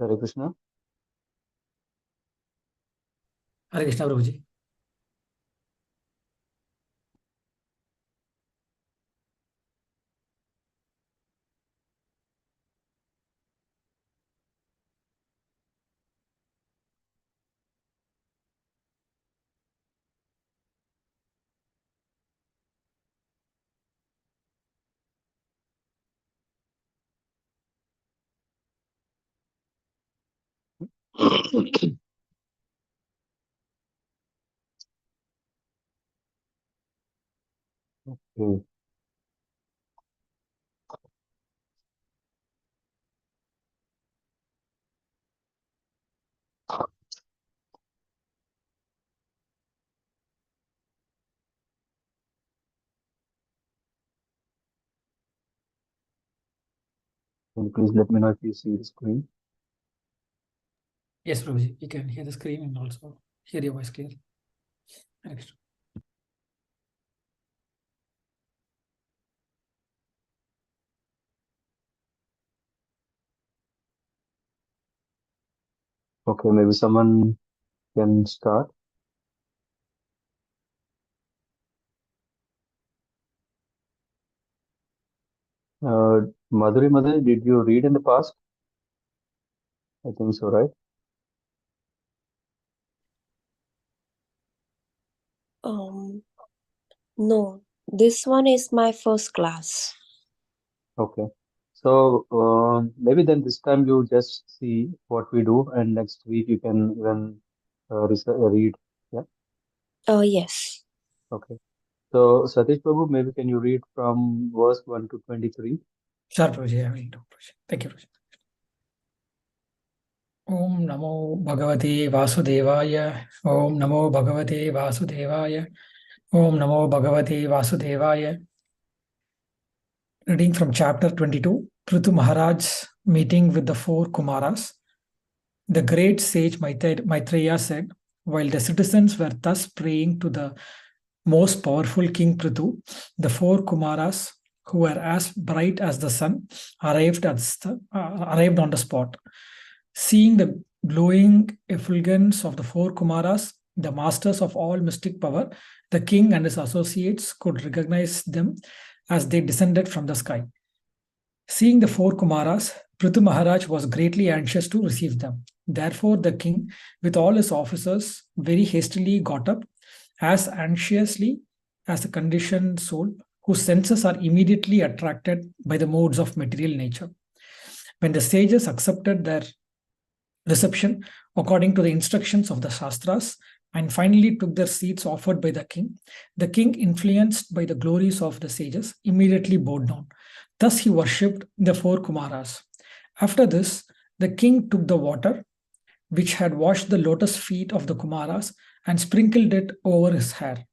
Hare Krishna. Hare Krishna, Prabhuji. Okay. Can you please let me know if you see the screen? Yes, Prabhuji, you can hear the screen and also hear your voice clearly. Hare Krishna. Okay, maybe someone can start. Madhuri, did you read in the past? I think so, right? No, this one is my first class. Okay. So maybe then this time you just see what we do, and next week you can even read. Yeah. Yes. Okay. So Satish Prabhu, maybe can you read from verse 1 to 23? Sure, Prabhuji, I will do. Thank you, Prabhuji. Om Namo Bhagavate Vasudevaya. Om Namo Bhagavate Vasudevaya. Om Namo Bhagavate Vasudevaya. Reading from chapter 22, Prithu Maharaj's meeting with the four Kumaras. The great sage Maitreya said, while the citizens were thus praying to the most powerful King Prithu, the four Kumaras, who were as bright as the sun, arrived on the spot. Seeing the glowing effulgence of the four Kumaras, the masters of all mystic power, the king and his associates could recognize them as they descended from the sky. Seeing the four Kumaras, Prithu Maharaj was greatly anxious to receive them. Therefore, the king, with all his officers, very hastily got up, as anxiously as a conditioned soul whose senses are immediately attracted by the modes of material nature. When the sages accepted their reception according to the instructions of the Shastras and finally took their seats offered by the king, influenced by the glories of the sages, immediately bowed down. Thus he worshipped the four Kumaras. After this, the king took the water which had washed the lotus feet of the Kumaras and sprinkled it over his hair.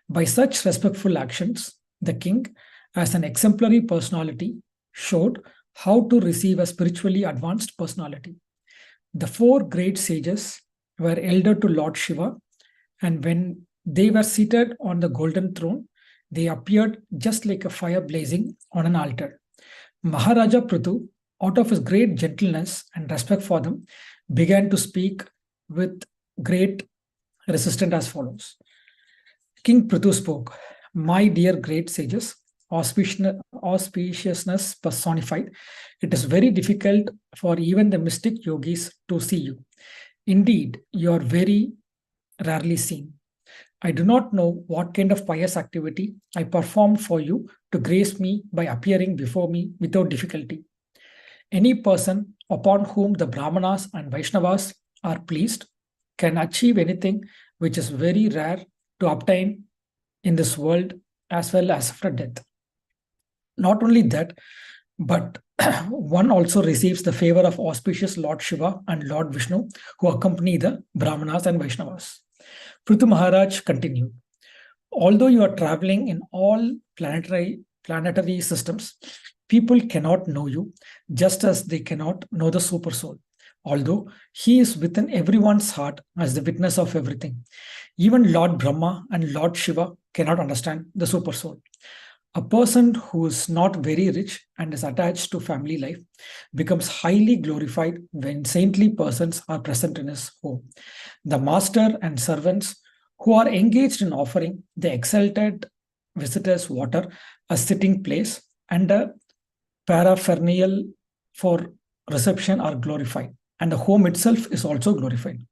By such respectful actions, the king, as an exemplary personality, showed how to receive a spiritually advanced personality. The four great sages were elder to Lord Shiva, and when they were seated on the golden throne, they appeared just like a fire blazing on an altar. Maharaja Prithu, out of his great gentleness and respect for them, began to speak with great resistance as follows. King Prithu spoke, "My dear great sages, auspiciousness personified, it is very difficult for even the mystic yogis to see you. Indeed, you are very rarely seen. I do not know what kind of pious activity I performed for you to grace me by appearing before me without difficulty. Any person upon whom the Brahmanas and Vaishnavas are pleased can achieve anything which is very rare to obtain in this world as well as after death. Not only that, but one also receives the favor of auspicious Lord Shiva and Lord Vishnu who accompany the Brahmanas and Vaishnavas." Prithu Maharaj continued, "Although you are traveling in all planetary systems, people cannot know you, just as they cannot know the super soul, although he is within everyone's heart as the witness of everything. Even Lord Brahma and Lord Shiva cannot understand the super soul. A person who is not very rich and is attached to family life becomes highly glorified when saintly persons are present in his home. The master and servants who are engaged in offering the exalted visitors water, a sitting place, and a paraphernalia for reception are glorified, and the home itself is also glorified.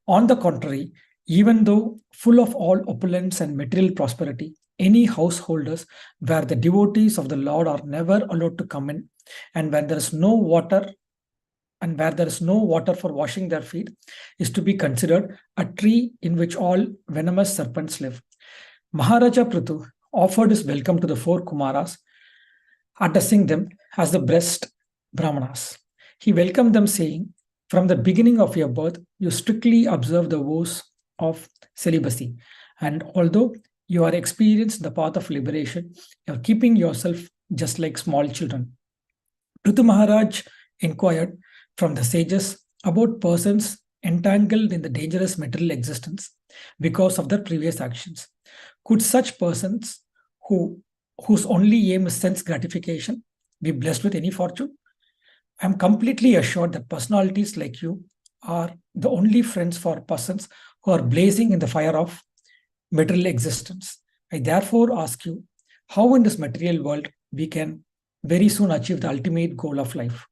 On the contrary, even though full of all opulence and material prosperity, any householders where the devotees of the Lord are never allowed to come in, and where there is no water for washing their feet, is to be considered a tree in which all venomous serpents live. Maharaja Prithu offered his welcome to the four Kumaras, addressing them as the blessed Brahmanas. He welcomed them, saying, "From the beginning of your birth, you strictly observe the vows of celibacy, and although you are experienced the path of liberation, you are keeping yourself just like small children." Prithu Maharaj inquired from the sages about persons entangled in the dangerous material existence because of their previous actions. Could such persons whose only aim is sense gratification be blessed with any fortune? I am completely assured that personalities like you are the only friends for persons who are blazing in the fire of material existence. I therefore ask you how in this material world we can very soon achieve the ultimate goal of life.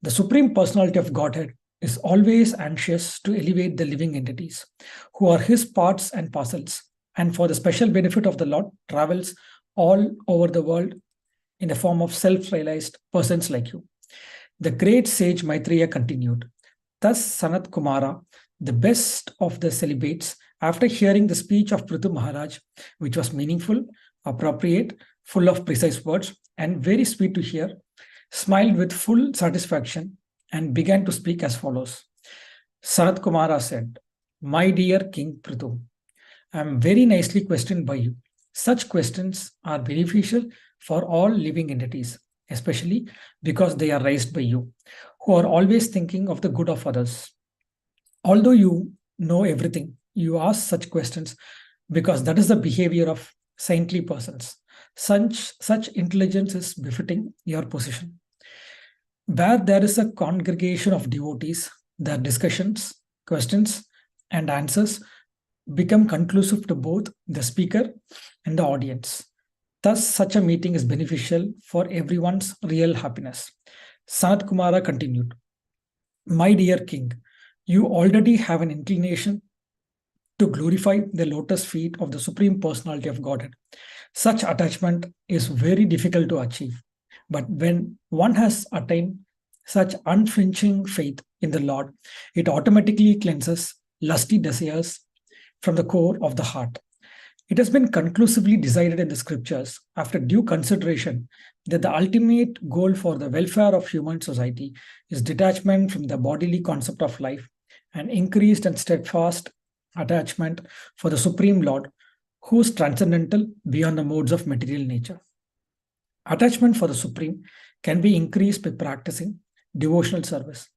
The Supreme Personality of Godhead is always anxious to elevate the living entities who are his parts and parcels, and for the special benefit of the Lord travels all over the world in the form of self-realized persons like you. The great sage Maitreya continued. Thus Sanat Kumara, the best of the celibates, after hearing the speech of Prithu Maharaj, which was meaningful, appropriate, full of precise words, and very sweet to hear, smiled with full satisfaction and began to speak as follows. Sanat Kumara said, "My dear King Prithu, I am very nicely questioned by you. Such questions are beneficial for all living entities, especially because they are raised by you, who are always thinking of the good of others. Although you know everything, you ask such questions because that is the behavior of saintly persons. Such intelligence is befitting your position. Where there is a congregation of devotees, their discussions, questions, and answers become conclusive to both the speaker and the audience. Thus, such a meeting is beneficial for everyone's real happiness." Sanat Kumara continued, "My dear king, you already have an inclination to glorify the lotus feet of the Supreme Personality of Godhead. Such attachment is very difficult to achieve. But when one has attained such unflinching faith in the Lord, it automatically cleanses lusty desires from the core of the heart. It has been conclusively decided in the scriptures, after due consideration, that the ultimate goal for the welfare of human society is detachment from the bodily concept of life and increased and steadfast attachment for the Supreme Lord, who is transcendental beyond the modes of material nature. Attachment for the Supreme can be increased by practicing devotional service,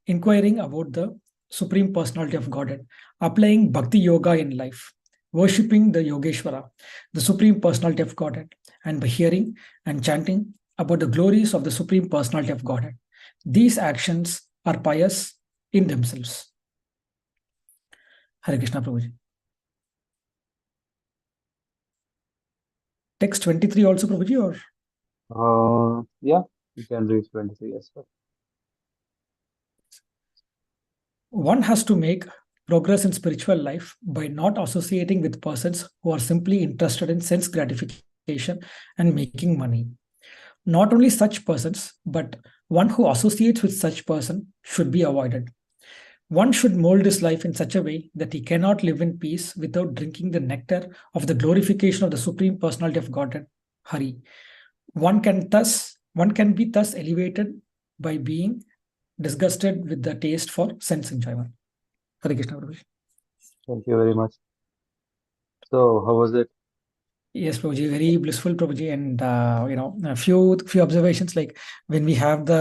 inquiring about the Supreme Personality of Godhead, applying Bhakti Yoga in life, worshipping the Yogeshwara, the Supreme Personality of Godhead, and by hearing and chanting about the glories of the Supreme Personality of Godhead. These actions are pious in themselves." Hare Krishna, Prabhuji. Text 23 also, Prabhuji, or? Yeah, you can read 23 as well. One has to make progress in spiritual life by not associating with persons who are simply interested in sense gratification and making money. Not only such persons, but one who associates with such person should be avoided. One should mold his life in such a way that he cannot live in peace without drinking the nectar of the glorification of the Supreme Personality of Godhead, Hari. One can be thus elevated by being disgusted with the taste for sense enjoyment. Hare Krishna, Prabhuji. Thank you very much. So, how was it? Yes, Prabhuji, very blissful, Prabhuji, and a few observations, like when we have the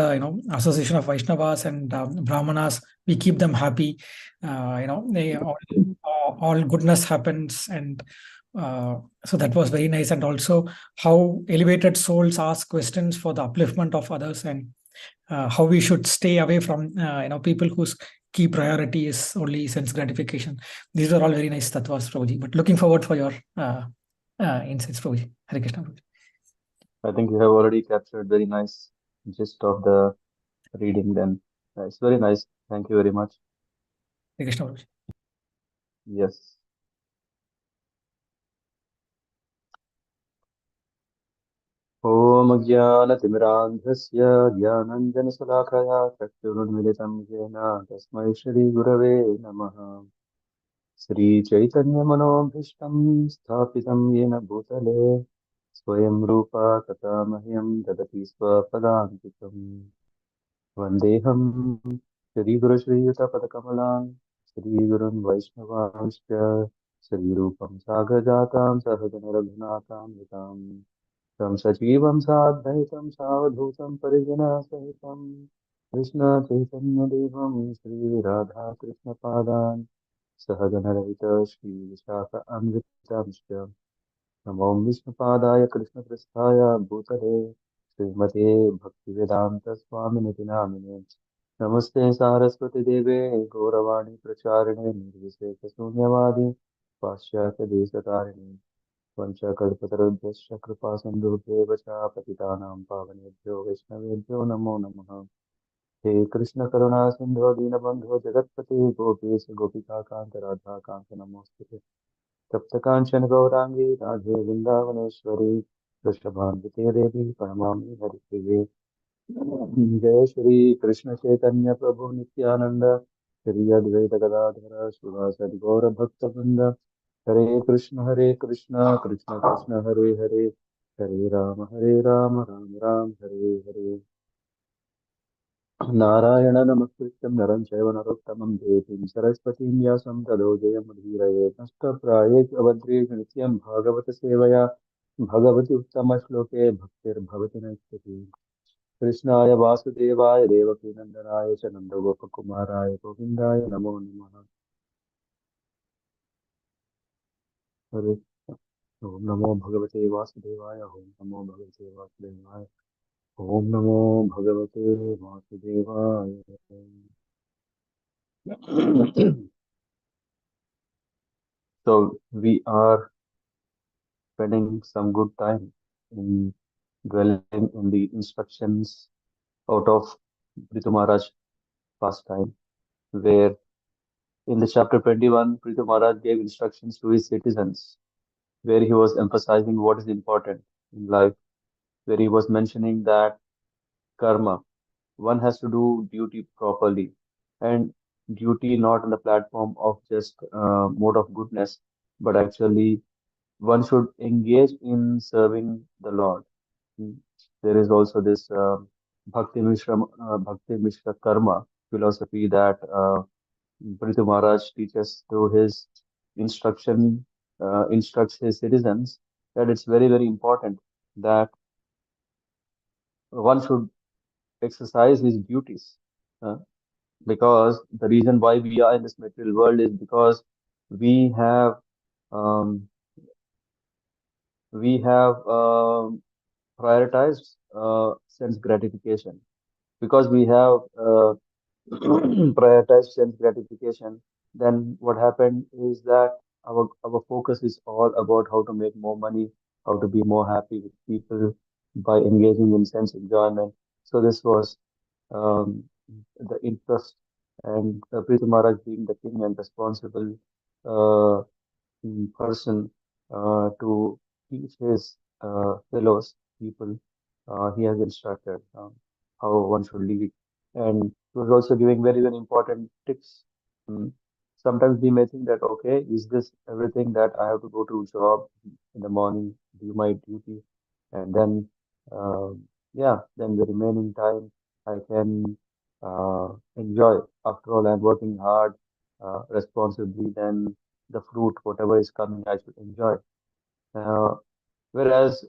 association of Vaishnavas and Brahmanas, we keep them happy. They all goodness happens, and So that was very nice, and also how elevated souls ask questions for the upliftment of others, and how we should stay away from people whose key priority is only sense gratification. These are all very nice tattvas, Prabhuji. But looking forward for your insights, Prabhuji. Hare Krishna, Prabhuji. I think you have already captured very nice gist of the reading then. It's very nice. Thank you very much. Hare Krishna, Prabhuji. Yes. ॐ ज्ञानतिमिरान्धस्य ज्ञानञ्जनशलाकया चक्षुरुन्मिलितं येन तस्मै श्रीगुरवे नमः। श्रीचैतन्यमनोभीष्टं स्थापितं येन भूतले स्वयं रूपा तथा मह्यं ददति स्वपदान्तिकम्। वन्देऽहं श्रीगुरुश्रीयुतपदकमलां श्रीगुरुन् वैष्णवांश्च श्रीरूपं सागजातां सहगणरघुनाथां हिताम् तं सजीवं साद्वैतं सावधूतं परिजनसहितं कृष्णचैतन्यदेवं श्रीराधाकृष्णपादान् सहगणरहित श्रीविशाखान्वितांश्च नमो विष्णुपादाय कृष्णप्रस्थाय भूतले श्रीमते भक्तिवेदान्तस्वामिनिति नामिने नमस्ते सारस्वतीदेवे गौरवाणी प्रचारिणे निर्विशेषशून्यवादी पाश्चात्यदेशतारिणे पञ्चकल्पतरुभ्यश्च कृपासिन्धुभ्येव च पतितानां पावनेभ्यो वैष्णवेभ्यो नमो नमः। हे कृष्ण करुणा सिन्धो दीनबन्धो जगत्पते गोपेश गोपिकान्त राधाकान्त नमोऽस्तुते। तप्तकाञ्चन गौराङ्गी राधे वृन्दावनेश्वरी वृषभान्विते देवी परमामि हरिप्रिये। जय श्री कृष्ण चैतन्य प्रभु नित्यानंद श्री अद्वैत गदाधर श्रीवासदि गौर भक्तवृंद हरे कृष्ण कृष्ण कृष्ण हरे हरे हरे राम राम राम हरे हरे। नारायण नमस्कृत्यं नरं चैव नरोत्तमं देवीं सरस्वतीं व्यासं ततो जयमुदीरये नष्टप्रायेषु अभद्रेषु नित्यं भागवत सेवया भगवति उत्तमश्लोके भक्तिर्भवति नैष्टिकी। कृष्णाय वासुदेवाय देवकीनन्दनाय च नन्दगोपकुमाराय गोविन्दाय नमो नमः। हरे ओम नमो भगवते वासुदेवाय ओम नमो भगवते वासुदेवाय ओम नमो भगवते वासुदेवाय। So we are spending some good time in dwelling in the instructions out of Prithu Maharaj pastime, where in the chapter 21, Prithu Maharaj gave instructions to his citizens, where he was emphasizing what is important in life, where he was mentioning that karma, one has to do duty properly, and duty not on the platform of just mode of goodness, but actually one should engage in serving the Lord. Mm. There is also this Bhakti Mishra Karma philosophy that Prithu Maharaj teaches through his instructs his citizens that it's very, very important that one should exercise his duties. uh, because the reason why we are in this material world is because we have um, we have prioritized sense gratification, because we have prioritize sense gratification. Then what happened is that our focus is all about how to make more money, how to be more happy with people by engaging in sense enjoyment. So this was um, the interest, and Prithu Maharaj being the king and responsible uh, person to teach his fellows people, he has instructed how one should lead, and he was also giving very, very important tips. Mm. Sometimes we may think that, okay, is this everything that I have to go to job in the morning, do my duty, and then, yeah, then the remaining time I can enjoy. After all, I'm working hard, responsibly, then the fruit, whatever is coming, I should enjoy. Uh, whereas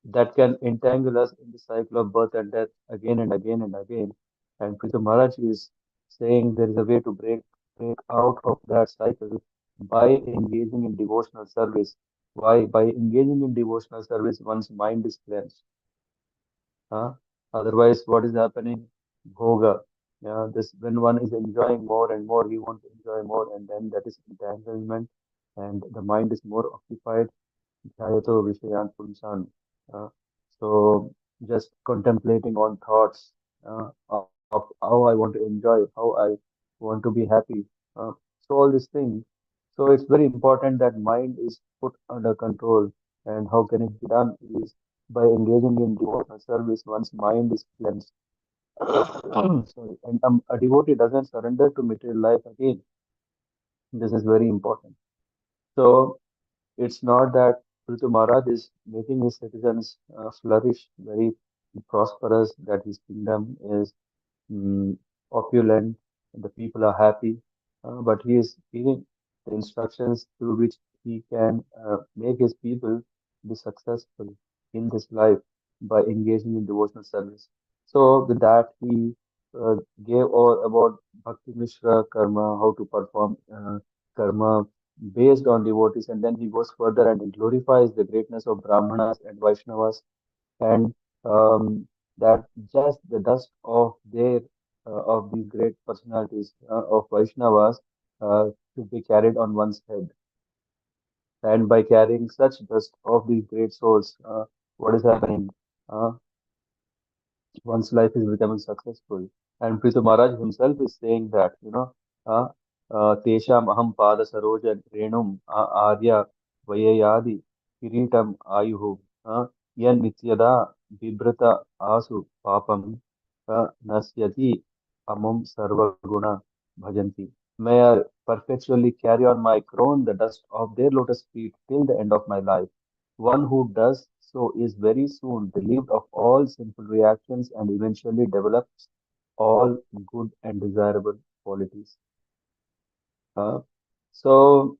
that can entangle us in the cycle of birth and death again and again and again. And Prithu Maharaj is saying there is a way to break out of that cycle, by engaging in devotional service. Why? By engaging in devotional service, one's mind is cleansed. Huh? Otherwise, what is happening? Bhoga. Yeah, this when one is enjoying more and more, he wants to enjoy more, and then that is entanglement, and the mind is more occupied. Dhyayato Vishayan Punsan. Uh, so just contemplating on thoughts of how I want to enjoy, how I want to be happy. Uh, so all these things. So it's very important that mind is put under control. And how can it be done? Is by engaging in devotional service, one's mind is cleansed. Sorry, and a devotee doesn't surrender to material life again. This is very important. So it's not that Prithu Maharaj is making his citizens flourish, very prosperous, that his kingdom is mm, opulent, and the people are happy, but he is giving the instructions through which he can make his people be successful in this life by engaging in devotional service. So with that, he gave all about Bhakti Mishra karma, how to perform karma based on devotees, and then he goes further and he glorifies the greatness of Brahmanas and Vaishnavas, and that just the dust of these great personalities of Vaishnavas should be carried on one's head. And by carrying such dust of these great souls, what is happening? Uh, One's life is becoming successful. And Prithu Maharaj himself is saying that, uh, Tesham aham pada saroja renum arya vayayadi kiritam ayuhu yan nityada vibrata asu papam nasyati amum sarvaguna bhajanti. May I perpetually carry on my crown the dust of their lotus feet till the end of my life. One who does so is very soon relieved of all sinful reactions and eventually develops all good and desirable qualities. Uh, so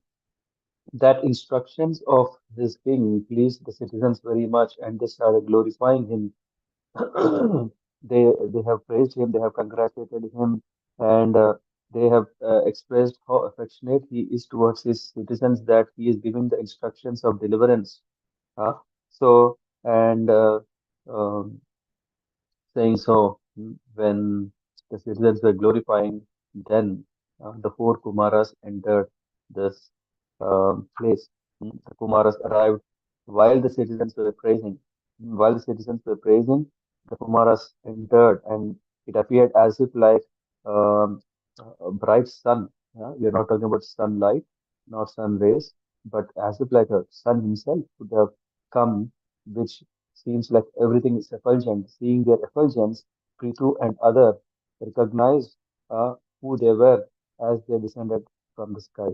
that instructions of this king pleased the citizens very much, and they started glorifying him. They have praised him, they have congratulated him, and they have expressed how affectionate he is towards his citizens, that he is giving the instructions of deliverance. Uh, so and um, saying so, when the citizens were glorifying, then the four Kumaras entered this place. The Kumaras arrived while the citizens were praising. While the citizens were praising, the Kumaras entered, and it appeared as if like um, a bright sun. We are not talking about sunlight, not sun rays, but as if like a sun himself would have come, which seems like everything is effulgent. Seeing their effulgence, Prithu and other recognized who they were as they descended from the sky.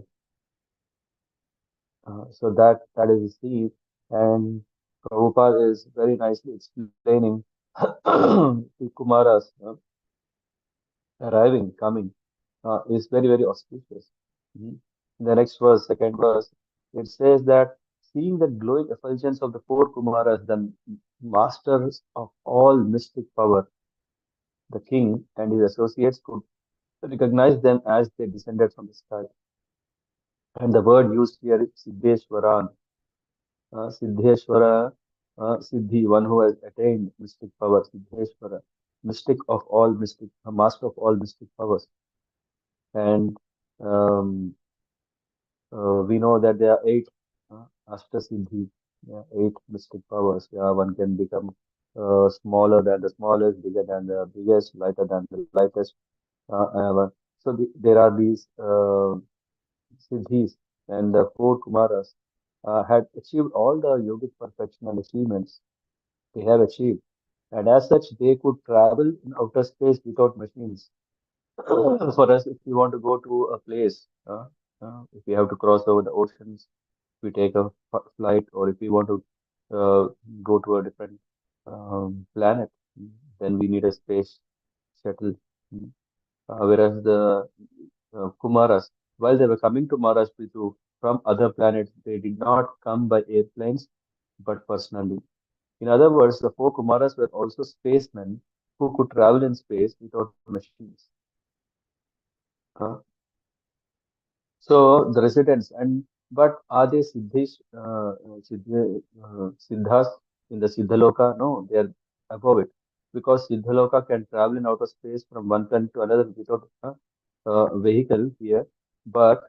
So that is the scene, and Prabhupada is very nicely explaining the Kumaras arriving, coming, is very, very auspicious. Mhm. In the next verse, second verse, it says that seeing the glowing effulgence of the four Kumaras, the masters of all mystic power, the king and his associates could recognize them as they descended from the sky. And the word used here is Siddheshwaran. Siddheshwara, Siddhi, one who has attained mystic power, Siddheshwara, mystic of all mystic, a master of all mystic powers. And um, we know that there are eight Ashtasiddhi, yeah, eight mystic powers. Yeah, one can become smaller than the smallest, bigger than the biggest, lighter than the lightest. So there are these Siddhis, and the four Kumaras had achieved all the yogic perfection and achievements they have achieved. And as such, they could travel in outer space without machines. For us, if we want to go to a place, if we have to cross over the oceans, we take a flight, or if we want to go to a different planet, then we need a space shuttle. Mm. Whereas the Kumaras, while they were coming to Maharashtra from other planets, they did not come by airplanes, but personally. In other words, the four Kumaras were also spacemen who could travel in space without machines. Uh, So the residents but are they siddhas in the Siddhaloka? No, they are above it because Siddhaloka can travel in outer space from one planet to another without a vehicle here. But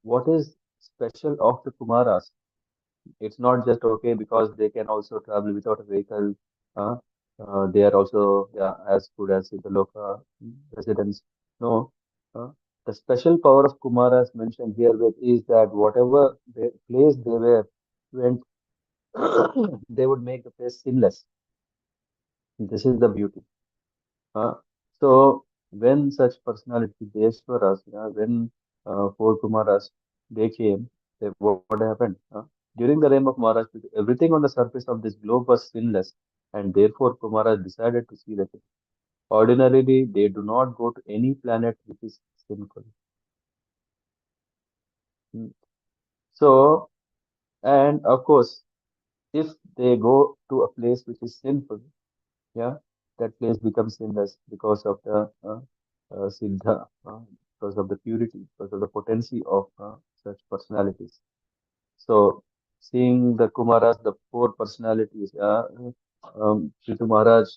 what is special of the Kumaras? It's not just okay because they can also travel without a vehicle. Uh, they are also as good as the local residents. No, uh, the special power of Kumaras mentioned here with is that whatever place they were went, they would make the place sinless. This is the beauty. Uh, so when such personality, Deshwaras, when four Kumaras, they came, what happened? During the reign of Maharaj, everything on the surface of this globe was sinless, and therefore Kumaras decided to see the king. Ordinarily, they do not go to any planet which is sinful. Hmm. So, and of course, if they go to a place which is sinful, yeah, that place becomes sinless because of the siddha, because of the purity, because of the potency of such personalities. So, seeing the Kumaras, the four personalities, Shitu Maharaj,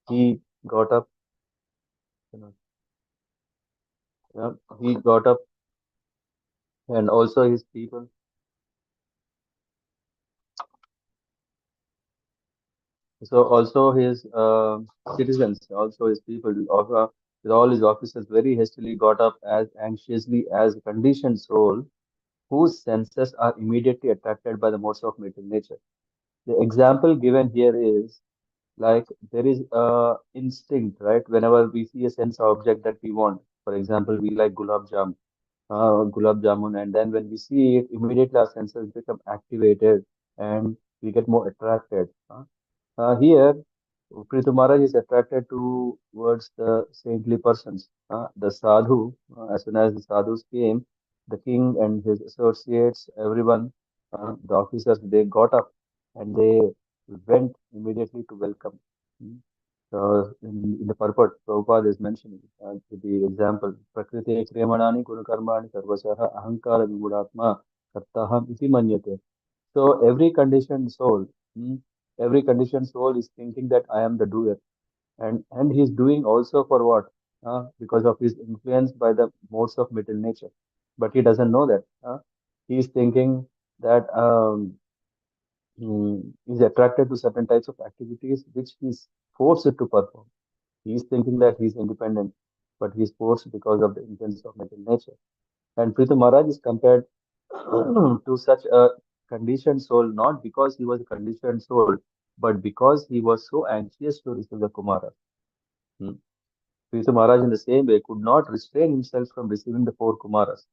he got up, you know, yeah, he got up, and also his people. So also his citizens, also his people, with all his officers, very hastily got up as anxiously as a conditioned soul whose senses are immediately attracted by the modes of material nature. The example given here is like there is a instinct, right? Whenever we see a sense object that we want, for example, we like gulab jamun, and then when we see it, immediately our senses become activated and we get more attracted. Here, Prithu Maharaj is attracted towards the saintly persons. The sadhu, as soon as the sadhus came, the king and his associates, everyone, the officers, they got up and they went immediately to welcome. Hmm. In the purport, Prabhupada is mentioning the example, Prakriti Kriyamanani Gunakarmani Sarvasaha Ahankara Vimudatma Kartaham Iti Manyate. So hmm, every conditioned soul is thinking that I am the doer, and he's doing also for what? Because of his influence by the modes of material nature, but he doesn't know that. He's thinking that he's attracted to certain types of activities which he's forced to perform. He's thinking that he's independent, but he's forced because of the influence of material nature. And Pritham Maharaj is compared to such a conditioned soul, not because he was a conditioned soul, but because he was so anxious to receive the Kumara. Hmm. Pritham Maharaj, in the same way, could not restrain himself from receiving the four Kumaras.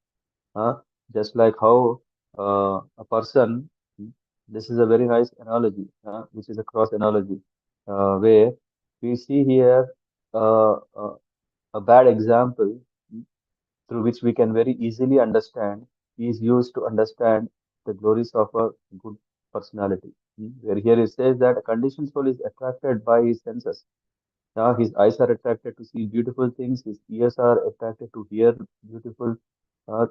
Huh? Just like how a person, hmm, this is a very nice analogy, which is a cross analogy, where we see here a bad example, hmm, through which we can very easily understand, is used to understand the glories of a good personality. Where here it says that a conditioned soul is attracted by his senses. Now his eyes are attracted to see beautiful things, his ears are attracted to hear beautiful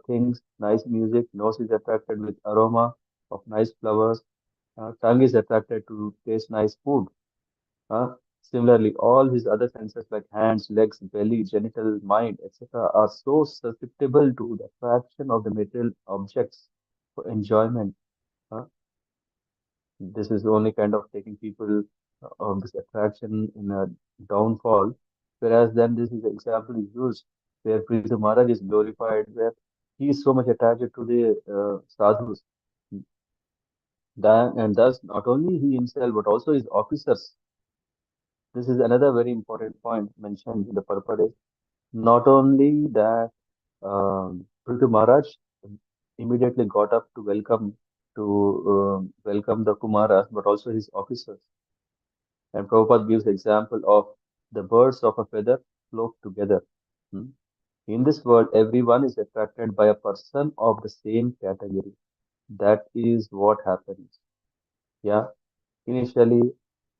things, nice music, nose is attracted with aroma of nice flowers, tongue is attracted to taste nice food. Similarly, all his other senses like hands, legs, belly, genital, mind, etc., are so susceptible to the attraction of the material objects for enjoyment. Uh, this is only kind of taking people of this attraction in a downfall. Whereas then this is the example is used where Prithu Maharaj is glorified, where he is so much attached to the sadhus. And thus, not only he himself, but also his officers. This is another very important point mentioned in the purport. Not only that, Prithu Maharaj immediately got up to welcome the Kumaras, but also his officers. And Prabhupada gives the example of the birds of a feather flock together. Hmm. In this world, everyone is attracted by a person of the same category. That is what happens. Yeah. Initially,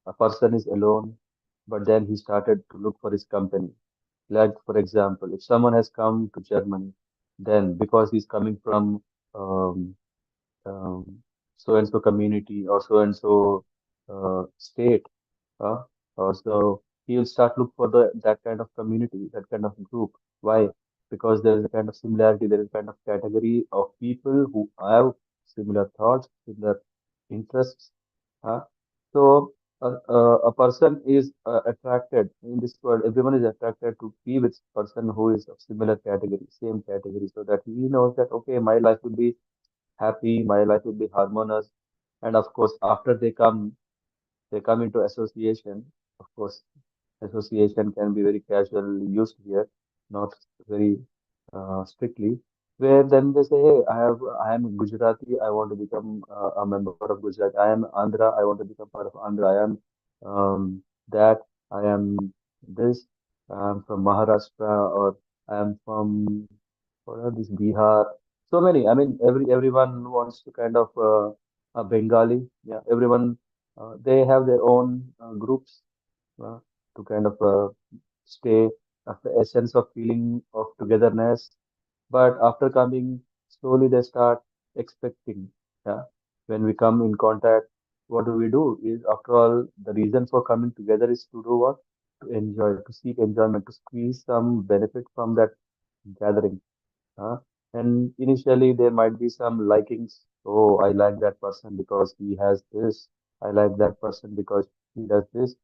a person is alone, but then he started to look for his company. Like, for example, if someone has come to Germany, then because he's coming from um, um, so and so community or so and so state, uh, so he will start look for that kind of community, that kind of group. Why? Because there is a kind of similarity, there is a kind of category of people who have similar thoughts, similar interests. Uh, so a person is attracted in this world. Everyone is attracted to be with person who is of similar category, same category, so that he knows that okay, my life will be happy, my life will be harmonious. And of course, after they come into association. Of course, association can be very casually used here, not very strictly. Where then they say, hey, I am Gujarati, I want to become a member of Gujarat. I am Andhra, I want to become part of Andhra. I am that, I am this, I am from Maharashtra, or I am from what are these Bihar. So many. I mean, everyone wants to kind of a Bengali. Yeah, everyone they have their own groups uh, to kind of stay a sense of feeling of togetherness. But after coming, slowly they start expecting. Yeah, when we come in contact, what do we do? Is after all, the reason for coming together is to do what? To enjoy, to seek enjoyment, to squeeze some benefit from that gathering. Huh? And initially, there might be some likings. Oh, I like that person because he has this. I like that person because he does this.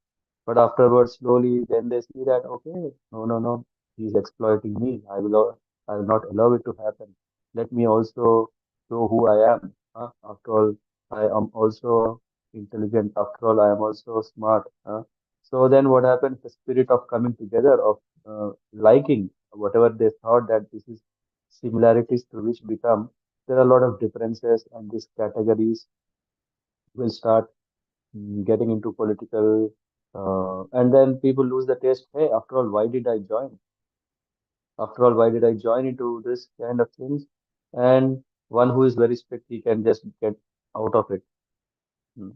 But afterwards, slowly, then they see that, okay, no, no, no, he's exploiting me. I will not allow it to happen. Let me also show who I am. Huh? After all, I am also intelligent. After all, I am also smart. Huh? So then what happens? The spirit of coming together, of liking whatever they thought that this is similarities to which become, there are a lot of differences, and these categories will start getting into political, and then people lose the taste. Hey, after all, why did I join? After all, why did I join into this kind of things? And one who is very strict, he can just get out of it. Hmm.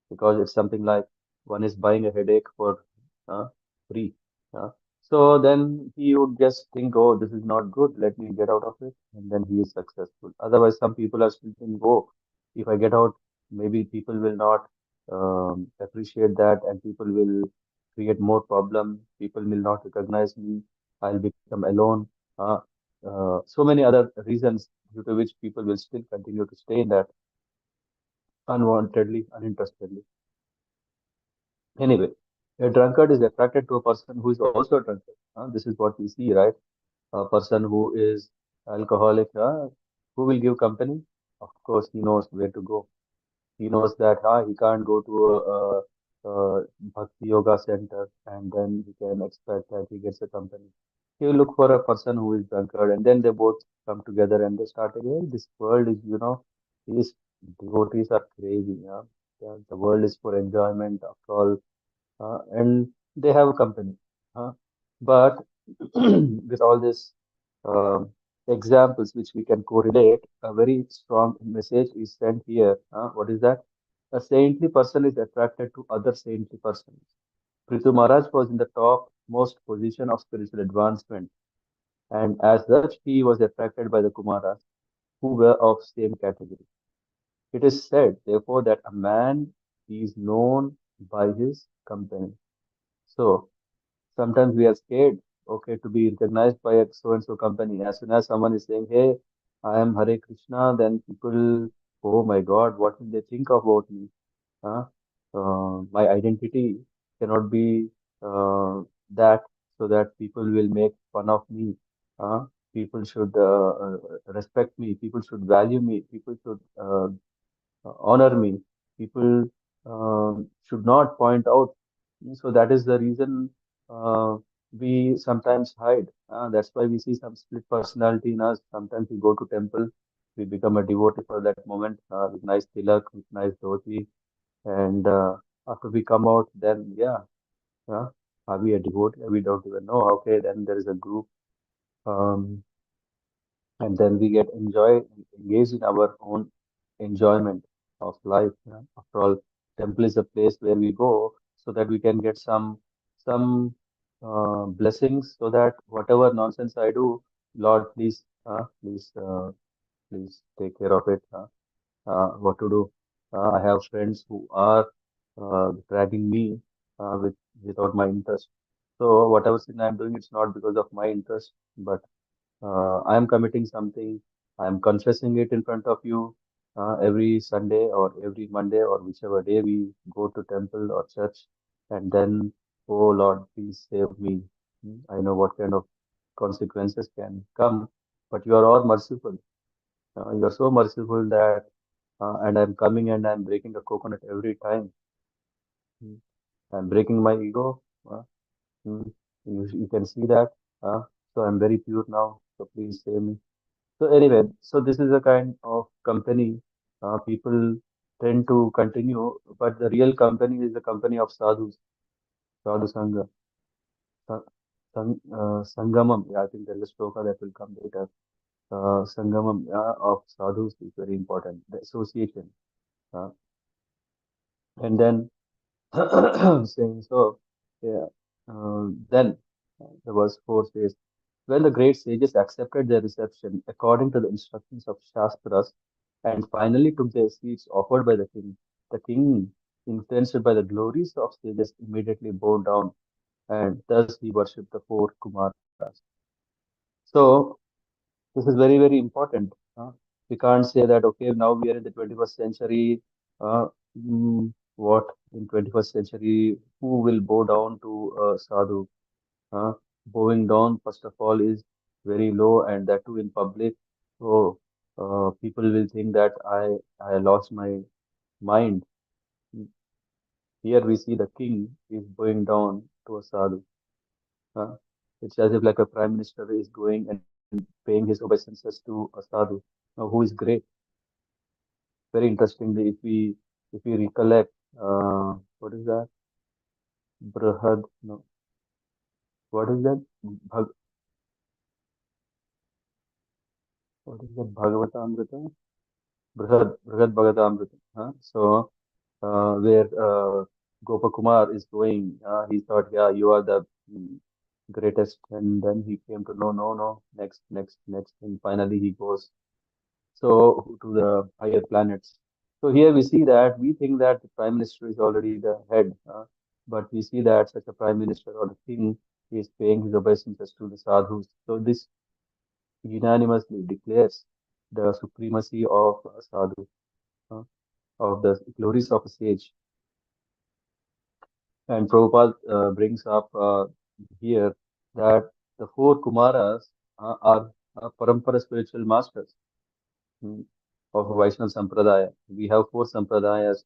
Because it's something like one is buying a headache for uh, free. Uh, so then he would just think, oh, this is not good. Let me get out of it, and then he is successful. Otherwise, some people are still thinking, oh, if I get out, maybe people will not appreciate that, and people will create more problem. People will not recognize me. I'll become alone. Uh, so many other reasons due to which people will still continue to stay in that unwantedly, uninterestedly. Anyway, a drunkard is attracted to a person who is also a drunkard. This is what we see, right? A person who is alcoholic, who will give company? Of course, he knows where to go. He knows that he can't go to a bhakti yoga center and then he can expect that he gets a company. He will look for a person who is drunkard, and then they both come together and they start again. This world is, these devotees are crazy. Yeah? The world is for enjoyment. After all, and they have a company. Uh, but with all these um examples which we can correlate, a very strong message is sent here. What is that? A saintly person is attracted to other saintly persons. Prithu Maharaj was in the top most position of spiritual advancement, and as such, he was attracted by the Kumaras who were of same category. It is said, therefore, that a man is known by his company. So, sometimes we are scared, okay, to be recognized by a so and so company. As soon as someone is saying, hey, I am Hare Krishna, then people, oh my God, what will they think about me? Huh? My identity cannot be that, so that people will make fun of me. People should respect me, people should value me, people should honor me. People should not point out. So that is the reason we sometimes hide. That's why we see some split personality in us. Sometimes we go to temple, we become a devotee for that moment with nice tilak, with nice dhoti, and after we come out, then yeah, uh, are we a devotee? We don't even know. Okay, then there is a group. Um, and then we get engaged in our own enjoyment of life. After all, temple is a place where we go so that we can get some blessings, so that whatever nonsense I do, Lord, please Please take care of it. What to do? I have friends who are dragging me with without my interest. So whatever sin I'm doing, it's not because of my interest, but I am committing something. I am confessing it in front of you every Sunday or every Monday or whichever day we go to temple or church, and then, oh Lord, please save me. I know what kind of consequences can come, but you are all merciful. You are so merciful that, and I'm coming and I'm breaking a coconut every time. Mm. I'm breaking my ego. Uh, mm. You can see that. Uh, so I'm very pure now. So please save me. So anyway, so this is a kind of company people tend to continue, but the real company is the company of sadhus, sadhu sangha, sa- sangamam. Yeah, I think there is a shloka that will come later. Sangamam of sadhus is very important. The association, uh, and then saying so. Yeah. Then the verse 4 says, when the great sages accepted their reception according to the instructions of Shastras and finally took their seats offered by the king, influenced by the glories of sages, immediately bowed down and thus he worshipped the four Kumaras. So this is very, very important. We can't say that, okay, now we are in the 21st century. Uh, what in 21st century, who will bow down to sadhu? Uh, Bowing down, first of all, is very low, and that too in public. So people will think that I lost my mind. Here we see the king is bowing down to a sadhu. Uh, it's as if like a prime minister is going and paying his obeisances to a sadhu, who is great. Very interestingly, if we recollect, what is that? Brahad, no, what is that? Bhag, what is that? Bhagavatamrita? Brahad Bhagavatamrita. So, where Gopakumar is going, he thought, yeah, you are the greatest, and then he came to know, no, no, next, next, next, and finally he goes so to the higher planets. So here we see that we think that the prime minister is already the head, but we see that such a prime minister or the king is paying his obeisances to the sadhus. So this unanimously declares the supremacy of a sadhu, uh, of the glories of a sage. And Prabhupada brings up here that the four Kumaras are parampara spiritual masters mm, of Vaishnava Sampradaya. We have four Sampradayas.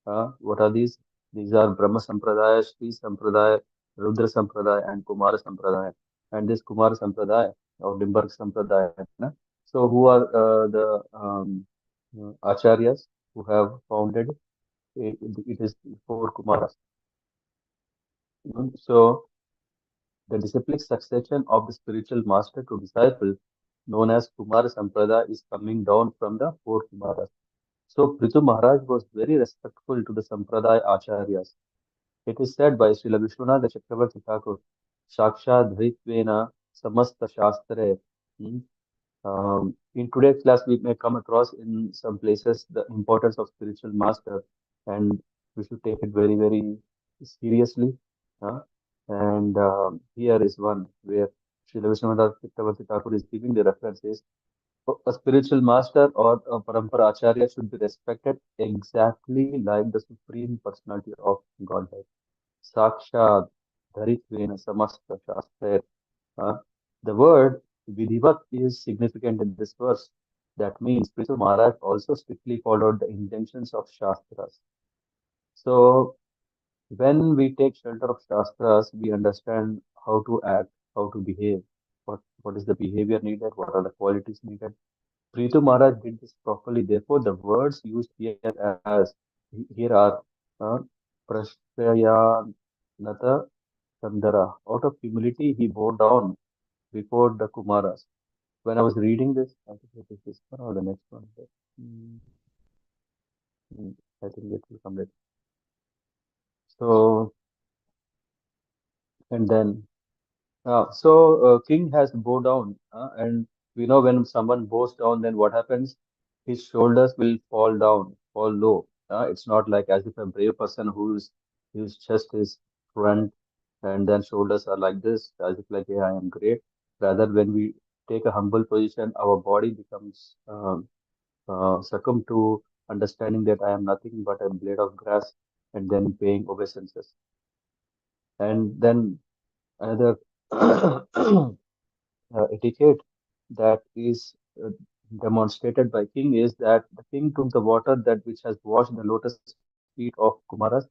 What are these? These are Brahma Sampradaya, Sri Sampradaya, Rudra Sampradaya, and Kumara Sampradaya. And this Kumara Sampradaya or Dimbark Sampradaya. So, who are acharyas who have founded it? It is four Kumaras. So, the disciplic succession of the spiritual master to disciple, known as Kumara Sampradaya, is coming down from the four Kumaras. So, Prithu Maharaj was very respectful to the Sampradaya acharyas. It is said by Srila Vishwanath Chakravarti Thakur, Shakshad Dhritvena Samasta Shastre. Hmm. In today's class, we may come across in some places the importance of spiritual master, and we should take it very, very seriously. Uh, and here is one where Srila Vishwanath Chakravarti Thakur is giving the references. A spiritual master or a parampara acharya should be respected exactly like the supreme personality of Godhead. Sakshat Dharitvena Samasta Shastra. Uh, the word Vidhivat is significant in this verse. That means Prithu Maharaj also strictly followed the intentions of Shastras. So when we take shelter of Shastras, we understand how to act, how to behave, what is the behavior needed, what are the qualities needed. Prithu Maharaj did this properly. Therefore, the words used here as here are uh, Prashyayanata Chandara. Out of humility, he bowed down before the Kumaras. When I was reading this, I think it is this one or the next one. Mm, I think it will come later. So, and then, king has bowed down, and We know when someone bows down, then what happens? His shoulders will fall down, fall low. It's not like as if a brave person whose chest is front and then shoulders are like this, as if like, yeah, I am great. Rather, when we take a humble position, our body becomes succumb to understanding that I am nothing but a blade of grass, and then paying obeisances. And then another etiquette that is demonstrated by king is that the king took the water that which has washed the lotus feet of Kumaras,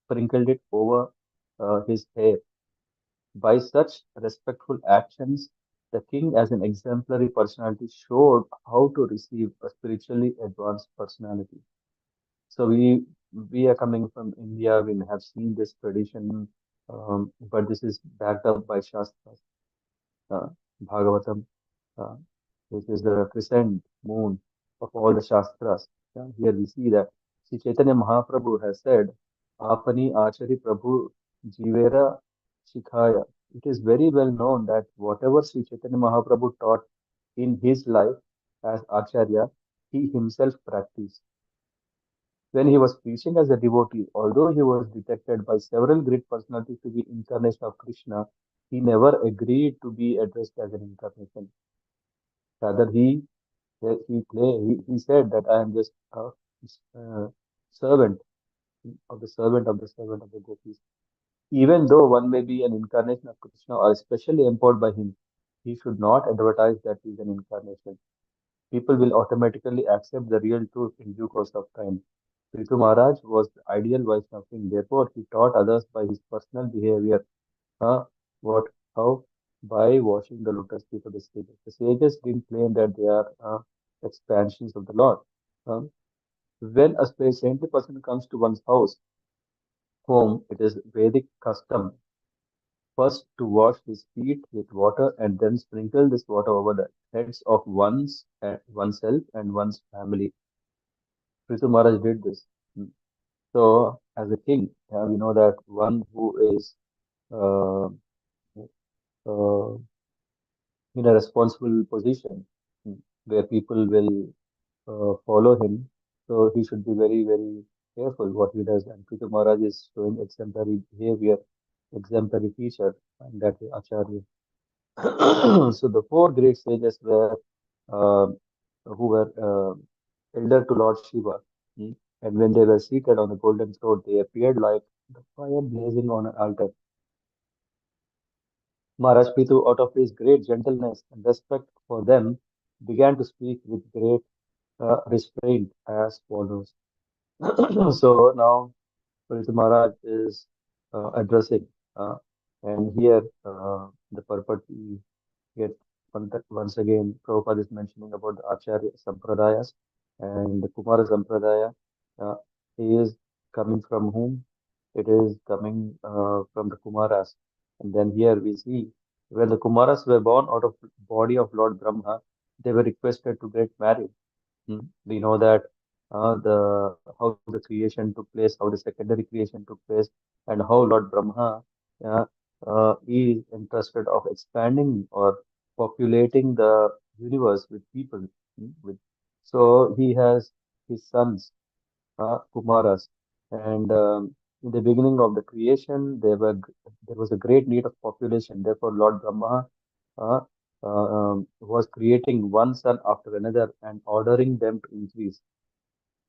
sprinkled it over his hair. By such respectful actions, the king, as an exemplary personality, showed how to receive a spiritually advanced personality. So we are coming from India. We have seen this tradition, but this is backed up by Shastras, uh, Bhagavatam, uh, which is the crescent moon of all the Shastras. Here we see that Sri Chaitanya Mahaprabhu has said, Apani Achari Prabhu Jivera Shikhaya. It is very well known that whatever Sri Chaitanya Mahaprabhu taught in his life as Acharya, he himself practiced. When he was preaching as a devotee, although he was detected by several great personalities to be incarnation of Krishna, he never agreed to be addressed as an incarnation. Rather, he said that I am just a servant of the servant of the servant of the gopis. Even though one may be an incarnation of Krishna or especially empowered by him, he should not advertise that he is an incarnation. People will automatically accept the real truth in due course of time. Prithu Maharaj was the ideal Vaishnava king. Therefore, he taught others by his personal behavior. Huh? What? How? By washing the lotus feet of the sages. The sages didn't claim that they are expansions of the Lord. Um, when a saintly person comes to one's home, it is Vedic custom first to wash his feet with water and then sprinkle this water over the heads of oneself and one's family. Prithu Maharaj did this. So, as a king, we know that one who is uh, uh, in a responsible position where people will follow him. So he should be very, very careful what he does. And Prithu Maharaj is showing exemplary behavior, exemplary teacher, and that is Acharya. So the four great sages were uh, who were elder to Lord Shiva. Hmm. And when they were seated on the golden throne, they appeared like the fire blazing on an altar. Maharaj Pitu, out of his great gentleness and respect for them, began to speak with great restraint as follows. So now Prithu Maharaj is addressing, uh, and here the purport we get once again. Prabhupada is mentioning about the Acharya Sampradayas and the Kumara Sampradaya. Uh, he is coming from whom? It is coming from the Kumaras. And then here we see when the Kumaras were born out of body of Lord Brahma, they were requested to get married. We know that the how the creation took place, how the secondary creation took place, and how Lord Brahma uh, is interested of expanding or populating the universe with people. With so he has his sons, Kumaras, and in the beginning of the creation, there was a great need of population. Therefore, Lord Brahma uh, was creating one son after another and ordering them to increase.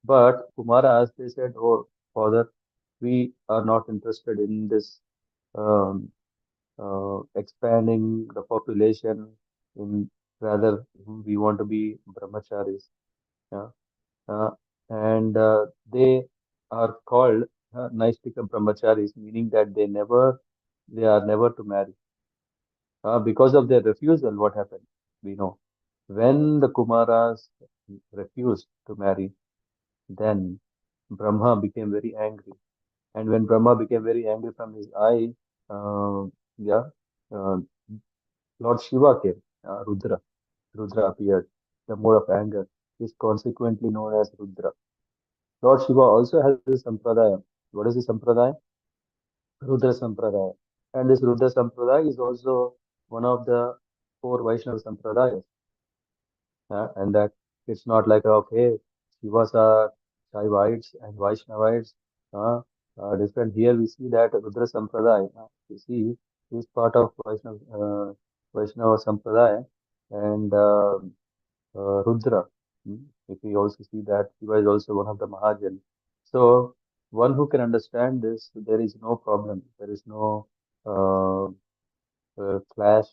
But Kumaras, they said, "Oh, Father, we are not interested in this um, expanding the population. In rather, we want to be brahmacharis." Yeah? Uh, and they are called Naistika brahmacharis, meaning that they are never to marry. Because of their refusal, what happened? We know. When the Kumaras refused to marry, then Brahma became very angry. And when Brahma became very angry from his eye, uh, yeah, uh, Lord Shiva came, Rudra. Rudra appeared. The mode of anger is consequently known as Rudra. Lord Shiva also has a sampradaya. What is the sampradaya? Rudra sampradaya. And this Rudra sampradaya is also one of the four Vaishnava sampradayas. and that it's not like okay, Shivas are Shaivites and Vaishnavites, uh, different. Here we see that Rudra Sampradaya, you see, is part of Vaishnava Sampradaya, and Rudra. If we also see that Shiva is also one of the Mahajan. So one who can understand this, there is no problem. There is no uh, clash.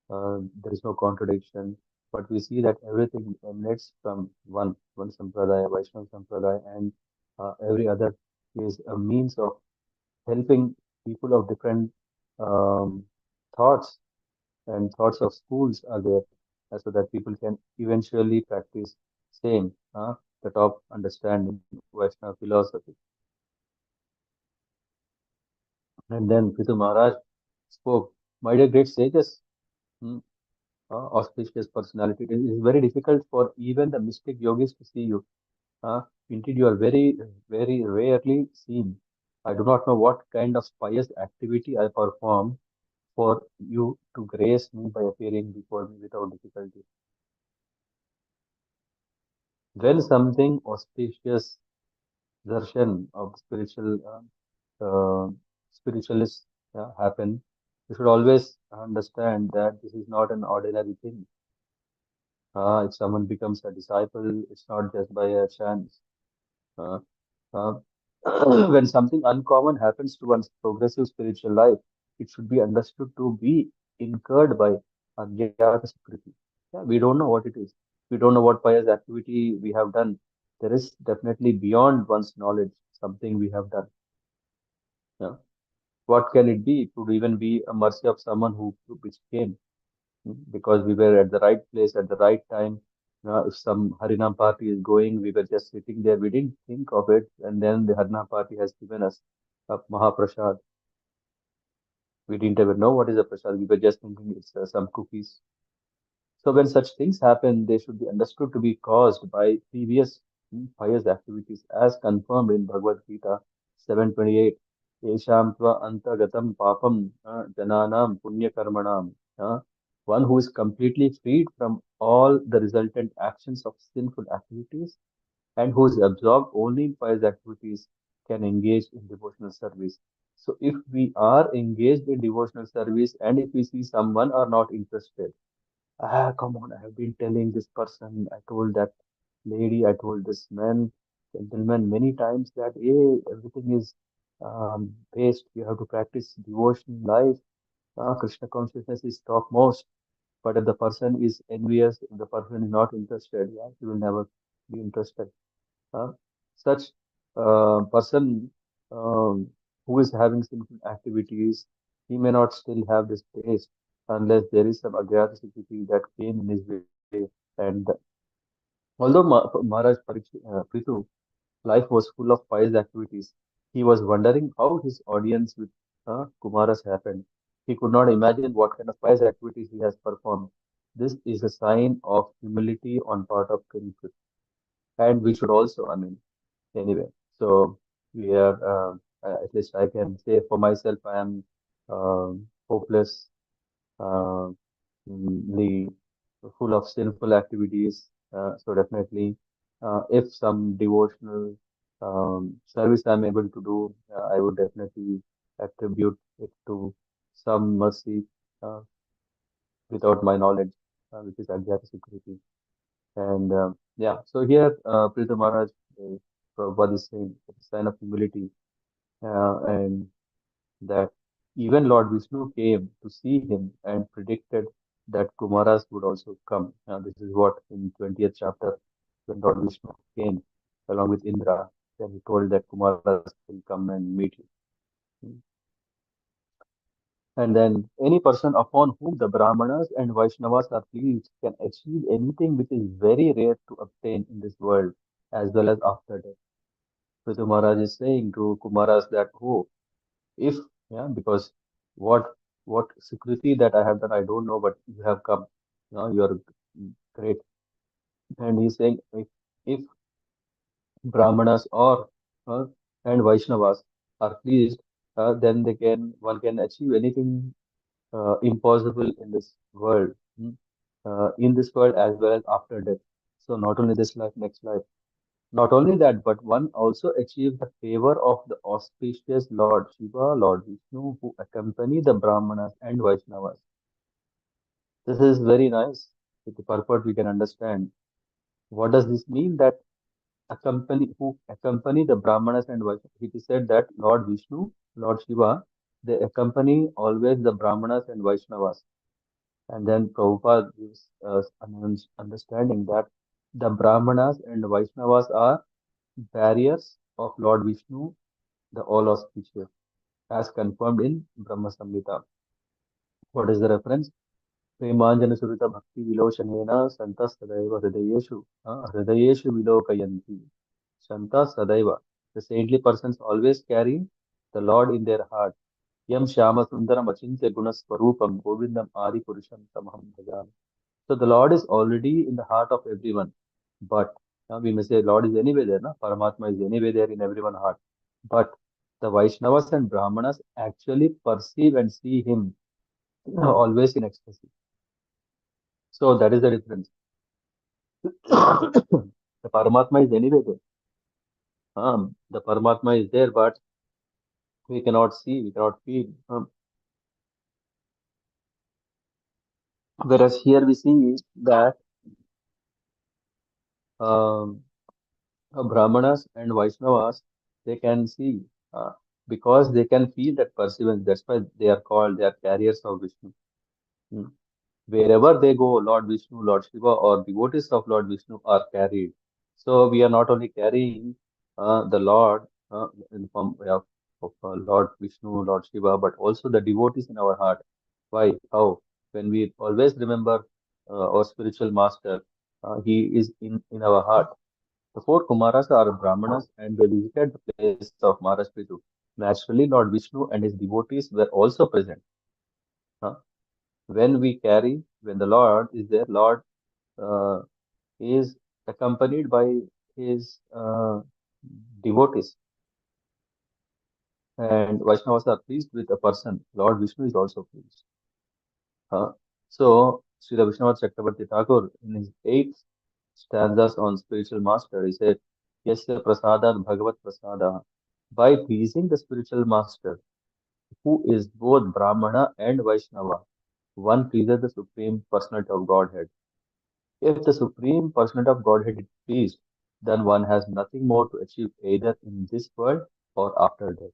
There is no contradiction. But we see that everything emanates from one Sampradaya, Vaishnava Sampradaya, and every other is a means of helping people of different um, thoughts and thoughts of schools are there so that people can eventually practice same the top understanding Vaishnava philosophy. And then Prithu Maharaj spoke, my dear great sages, hmm, auspicious personality. It is very difficult for even the mystic yogis to see you. Indeed, you are very rarely seen. I do not know what kind of pious activity I perform for you to grace me by appearing before me without difficulty. When something auspicious, darshan of uh, spiritualists happen, you should always understand that this is not an ordinary thing. If someone becomes a disciple, it's not just by a chance. Uh, uh, when something uncommon happens to one's progressive spiritual life, it should be understood to be incurred by Agyata Sukriti. Yeah, we don't know what it is. We don't know what pious activity we have done. There is definitely beyond one's knowledge something we have done. Yeah. What can it be? It could even be a mercy of someone who which came because we were at the right place at the right time. If some Harinam party is going, we were just sitting there. We didn't think of it, and then the Harinam party has given us a Mahaprasad. We didn't even know what is a prasad. We were just thinking it's some cookies. So when such things happen, they should be understood to be caused by previous pious activities, as confirmed in Bhagavad Gita 7:28. Yesham tva antagatam papam jananam punya karmanam. One who is completely freed from all the resultant actions of sinful activities and who is absorbed only in pious activities can engage in devotional service. So if we are engaged in devotional service and if we see someone are not interested, come on, I have been telling this person, I told that lady, I told this man, gentleman many times that hey, everything is based. You have to practice devotion life. Krishna consciousness is topmost. But if the person is envious, if the person is not interested, yeah, he will never be interested. Uh, such person who is having sinful activities, he may not still have this taste unless there is some agrarisity that came in his way. And although Maharaj Prithu life was full of pious activities, he was wondering how his audience with Kumaras happened. He could not imagine what kind of pious activities he has performed. This is a sign of humility on part of King Prithu. And we should also, I mean, anyway. So we are, at least I can say for myself, I am hopeless, uh, the full of sinful activities. So definitely, if some devotional service I'm able to do, I would definitely attribute it to some mercy uh, without my knowledge, which is Adhyata Security. And yeah, so here, Prita Maharaj, Prabhupada is saying it's a sign of humility, and that even Lord Vishnu came to see him and predicted that Kumaras would also come. Now, this is what in 20th chapter, when Lord Vishnu came along with Indra, then he told that Kumaras will come and meet you. And then any person upon whom the Brahmanas and Vaishnavas are pleased can achieve anything which is very rare to obtain in this world as well as after death. Prithu Maharaj is saying to Kumaras that, oh, if, yeah, because what what security that I have done, I don't know, but you have come. You are great. And he's saying if Brahmanas or and Vaishnavas are pleased, then they can one can achieve anything impossible in this world. in this world as well as after death. So not only this life, next life. Not only that, but one also achieved the favor of the auspicious Lord Shiva, Lord Vishnu, who accompany the Brahmanas and Vaishnavas. This is very nice. With the purport we can understand. What does this mean? That accompany the Brahmanas and Vaishnavas. It is said that Lord Vishnu, Lord Shiva, they accompany always the Brahmanas and Vaishnavas. And then Prabhupada gives us an understanding that the Brahmanas and Vaishnavas are barriers of Lord Vishnu, the all auspicious, as confirmed in Brahma Samhita. What is the reference? Premanjana Surita Bhakti Viloshanena Santa Sadaiva Hridayeshu Vilokayanti. Santa Sadaiva. The saintly persons always carry the Lord in their heart. Yam Shama Sundaram Achintya Gunaswarupam Govindam Adi Purusham Tamaham Bhajami. So the Lord is already in the heart of everyone. But we may say Lord is anyway there, na? Paramatma is anyway there in everyone's heart. But the Vaishnavas and Brahmanas actually perceive and see him always in ecstasy. So that is the difference. The Paramatma is anyway there. The Paramatma is there, but we cannot see, we cannot feel. Whereas here we see that um, Brahmanas and Vaishnavas, they can see because they can feel that perseverance. That's why they are called, they are carriers of Vishnu. Hmm. Wherever they go, Lord Vishnu, Lord Shiva, or devotees of Lord Vishnu are carried. So we are not only carrying the Lord in form of Lord Vishnu, Lord Shiva, but also the devotees in our heart. Why? How? When we always remember our spiritual master, he is in our heart. The four Kumaras are Brahmanas and they visited the place of Maharaj Prithu. Naturally, Lord Vishnu and his devotees were also present. Huh? When the Lord is there, Lord uh, is accompanied by his devotees. And Vaishnavas are pleased with a person. Lord Vishnu is also pleased. So, Srila Vishwanath Chakravarti Thakur, in his eighth stanzas on spiritual master, he said, Yasya prasadat bhagavat prasada. By pleasing the spiritual master, who is both Brahmana and Vaishnava, one pleases the Supreme Personality of Godhead. If the Supreme Personality of Godhead is pleased, then one has nothing more to achieve either in this world or after death.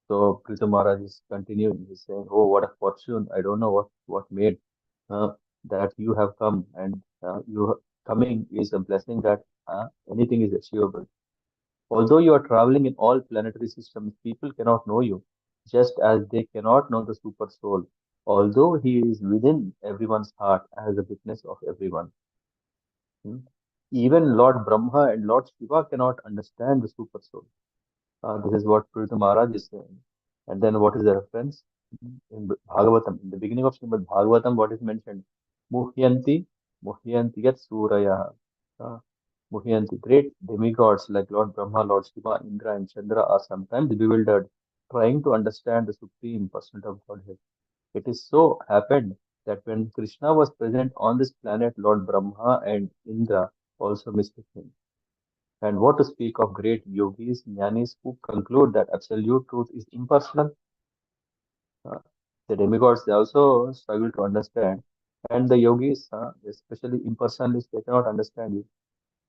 So Prithu Maharaj is continuing. He's saying, "Oh, what a fortune! I don't know what made that you have come, and you coming is a blessing that anything is achievable. Although you are traveling in all planetary systems, people cannot know you, just as they cannot know the super soul, although he is within everyone's heart as a witness of everyone. Hmm. Even Lord Brahma and Lord Shiva cannot understand the super soul. This is what Prithu Maharaj is saying. And then what is the reference? In Bhagavatam, in the beginning of Śrīmad-Bhāgavatam, what is mentioned? Muhyanti, Muhyanti yat Suraya. Uh, Muhyanti, great demigods like Lord Brahma, Lord Shiva, Indra, and Chandra are sometimes bewildered, trying to understand the Supreme Personality of Godhead. It is so happened that when Krishna was present on this planet, Lord Brahma and Indra also mistook him. And what to speak of great yogis, jnanis who conclude that absolute truth is impersonal? Uh, the demigods, they also struggle to understand. And the yogis, especially impersonalists, they cannot understand it.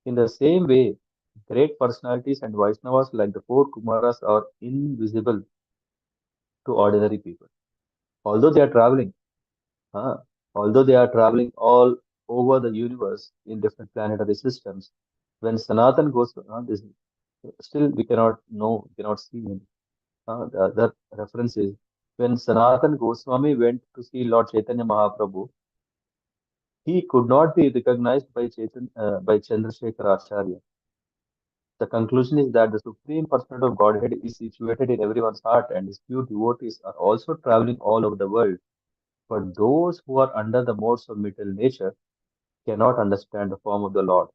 In the same way, great personalities and Vaishnavas like the four Kumaras are invisible to ordinary people. Although they are traveling, uh, although they are traveling all over the universe in different planetary systems, when Sanatan goes, this, still we cannot know, we cannot see him. The other reference is when Sanatan Goswami went to see Lord Chaitanya Mahaprabhu, he could not be recognized by Chandrasekhar Acharya. The conclusion is that the Supreme Personality of Godhead is situated in everyone's heart, and his pure devotees are also traveling all over the world. But those who are under the modes of material nature cannot understand the form of the Lord,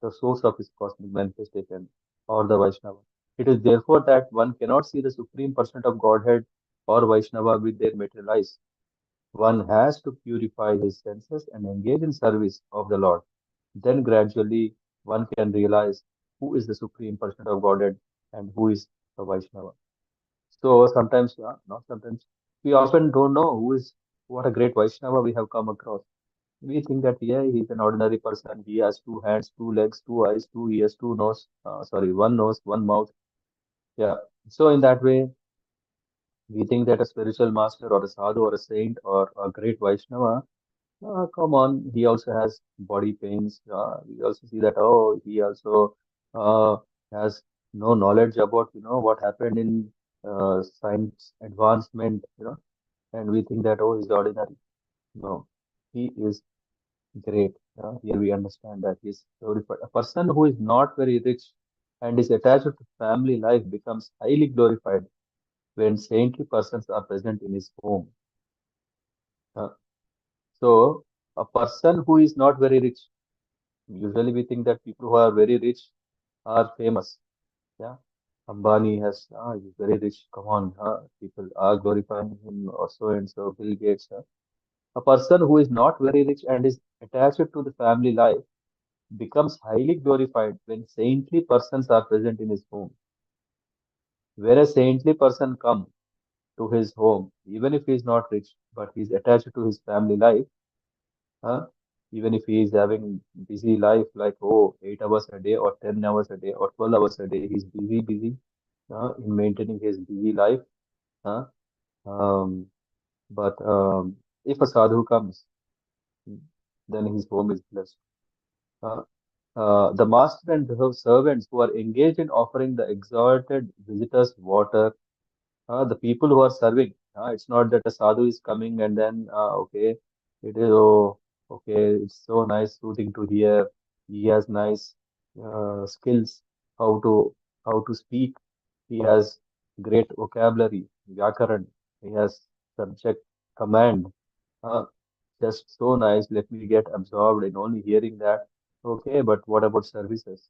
the source of his cosmic manifestation, or the Vaishnava. It is therefore that one cannot see the Supreme Personality of Godhead or Vaishnava with their material eyes. One has to purify his senses and engage in service of the Lord. Then gradually one can realize who is the supreme person of Godhead and who is the Vaishnava. So sometimes, not sometimes, we often don't know what a great Vaishnava we have come across. We think that, yeah, he's an ordinary person. He has two hands, two legs, two eyes, two ears, one nose, one mouth. Yeah. So in that way, we think that a spiritual master or a sadhu or a saint or a great Vaishnava, come on, he also has body pains. We also see that, oh, he also uh, has no knowledge about, what happened in science advancement, and we think that, oh, he's ordinary. No, he is great. Here we understand that he's glorified. A person who is not very rich and is attached to family life becomes highly glorified when saintly persons are present in his home. Uh, so, a person who is not very rich, usually we think that people who are very rich are famous. Yeah, Ambani he's very rich. Come on, people are glorifying him, or so and so. Bill Gates. A person who is not very rich and is attached to the family life becomes highly glorified when saintly persons are present in his home. Where a saintly person come to his home, even if he is not rich, but he is attached to his family life, huh? Even if he is having busy life, like 8 hours a day or 10 hours a day or 12 hours a day, he's busy in maintaining his busy life. Huh? Um, but if a sadhu comes, then his home is blessed. Uh, the master and the servants who are engaged in offering the exalted visitors water, the people who are serving. It's not that a sadhu is coming and then, okay, it is, okay, it's so nice, soothing to hear. He has nice skills how to how to speak. He has great vocabulary, vyakaran. He has subject command. Uh, just so nice. Let me get absorbed in only hearing that. Okay, but what about services?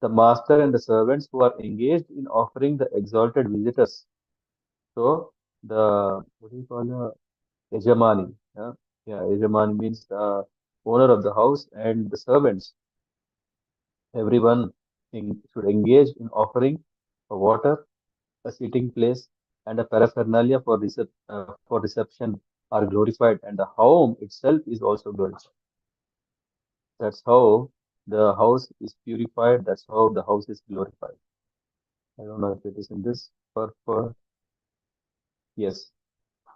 The master and the servants who are engaged in offering the exalted visitors. So what do you call Yajamani? Yajamani means the owner of the house and the servants. Everyone should engage in offering a water, a sitting place, and a paraphernalia for reception are glorified, and the home itself is also glorified. That's how the house is purified. That's how the house is glorified. I don't know if it is in this, but yes.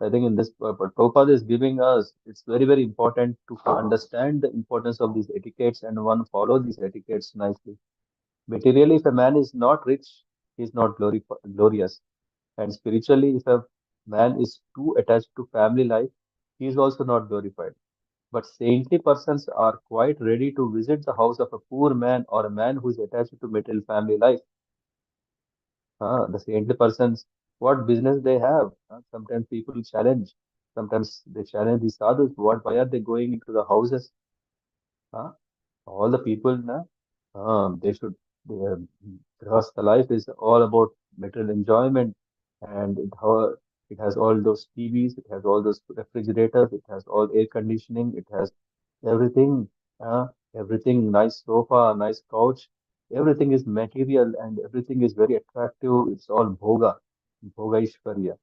I think in this, but Prabhupada is giving us, it's very, very important to understand the importance of these etiquettes and one follow these etiquettes nicely. Materially, if a man is not rich, he is not glorious. And spiritually, if a man is too attached to family life, he is also not glorified. But saintly persons are quite ready to visit the house of a poor man or a man who is attached to material family life. The saintly persons, what business they have? Sometimes people challenge. Sometimes they challenge the sadhus. Why are they going into the houses? Huh? All the people, they should. Because the life is all about material enjoyment, and it has all those TVs, it has all those refrigerators, it has all air conditioning, it has everything. Everything, nice sofa, nice couch. Everything is material and everything is very attractive. It's all bhoga ishwarya.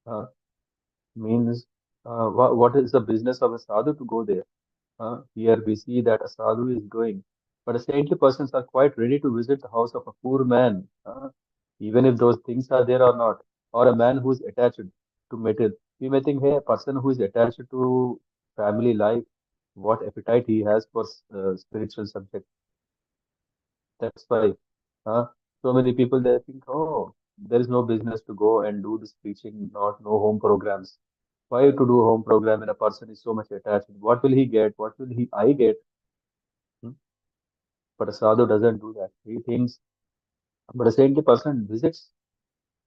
Uh, means what is the business of a sadhu to go there? Here we see that a sadhu is going, but saintly persons are quite ready to visit the house of a poor man, even if those things are there or not, or a man who is attached to material. We may think, hey, a person who is attached to family life, what appetite he has for spiritual subject. That's why so many people they think, oh, there is no business to go and do this preaching, not no home programs. Why to do home program when a person is so much attached? What will he get? What will he I get? Hmm? But a sadhu doesn't do that. He thinks, but a saintly person visits.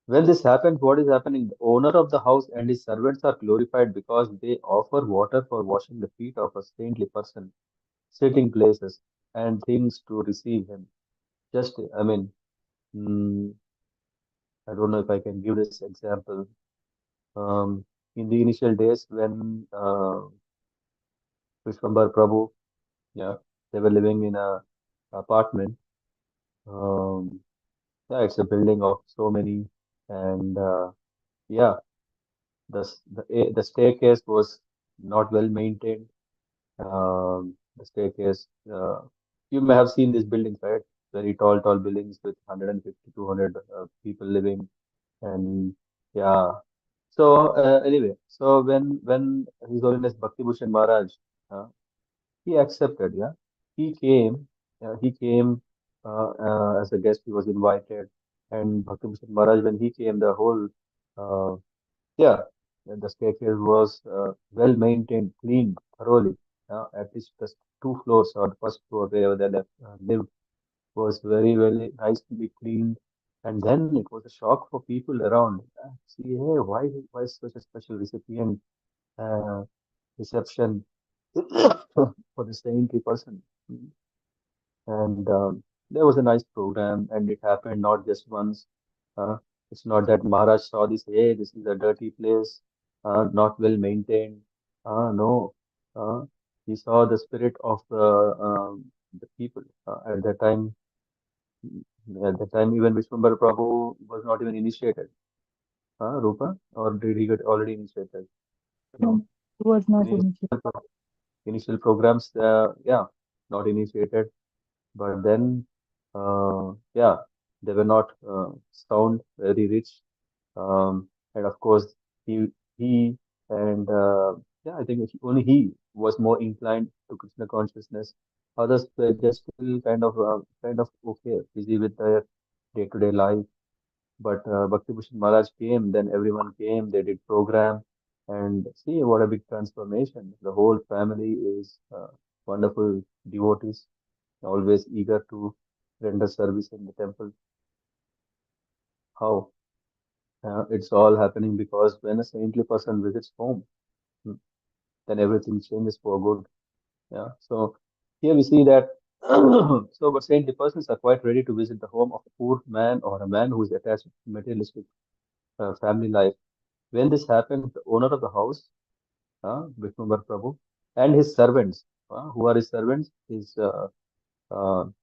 When this happens, what is happening? The owner of the house and his servants are glorified because they offer water for washing the feet of a saintly person, sitting places, and things to receive him. Just, I mean, mm, I don't know if I can give this example. in the initial days when Vishwambar Prabhu, yeah, they were living in a apartment. Um, yeah, it's a building of so many, and yeah, the staircase was not well maintained. The staircase, you may have seen these buildings, right? Very tall buildings with 150, 200 people living, and yeah. So anyway, so when His Holiness Bhakti Bhushan Maharaj, uh, he accepted, yeah, he came as a guest. He was invited, and Bhakti Bhushan Maharaj, when he came, the whole uh, yeah, the staircase was well maintained, cleaned thoroughly. At least the two floors or the first floor where they lived was very nicely cleaned. And then it was a shock for people around. See, hey, why is such a special recipient uh, reception for the saintly person? And there was a nice program, and it happened not just once. Uh, it's not that Maharaj saw this, hey, this is a dirty place, not well maintained. No, uh, he saw the spirit of the people. At that time, even Vishwambar Prabhu was not even initiated. Rupa, or did he get already initiated? No, No. it was not Initial, initiated. initial programs, yeah, not initiated. But then, yeah, they were not sound very rich, and of course he and yeah, I think only he was more inclined to Krishna consciousness. Others were just still kind of okay, busy with their day-to-day life. But Bhakti Bhushan Maharaj came, then everyone came, they did program, and see what a big transformation. The whole family is wonderful devotees, always eager to render service in the temple. How? It's all happening because when a saintly person visits home, hmm, then everything changes for good. Yeah. So here we see that. So, but saintly persons are quite ready to visit the home of a poor man or a man who is attached to materialistic family life. When this happens, the owner of the house, Vishnuvar Prabhu, and his servants, who are his servants, his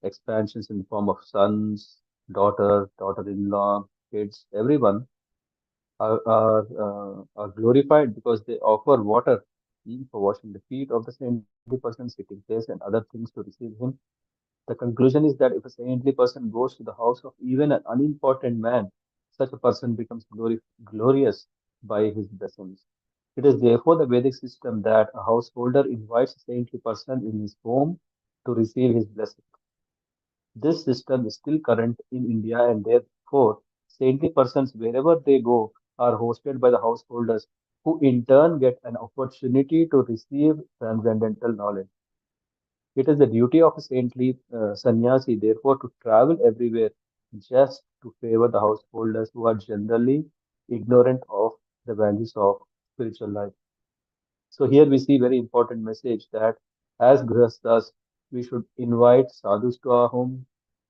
expansions in the form of sons, daughter-in-law, kids, everyone are glorified because they offer water for washing the feet of the saintly person sitting place and other things to receive him. The conclusion is that if a saintly person goes to the house of even an unimportant man, such a person becomes glorious by his blessings. It is therefore the Vedic system that a householder invites a saintly person in his home to receive his blessing. This system is still current in India, and therefore saintly persons wherever they go are hosted by the householders, who in turn get an opportunity to receive transcendental knowledge. It is the duty of a saintly sannyasi, therefore, to travel everywhere just to favor the householders who are generally ignorant of the values of spiritual life. So here we see very important message that as grihasthas, we should invite sadhus to our home.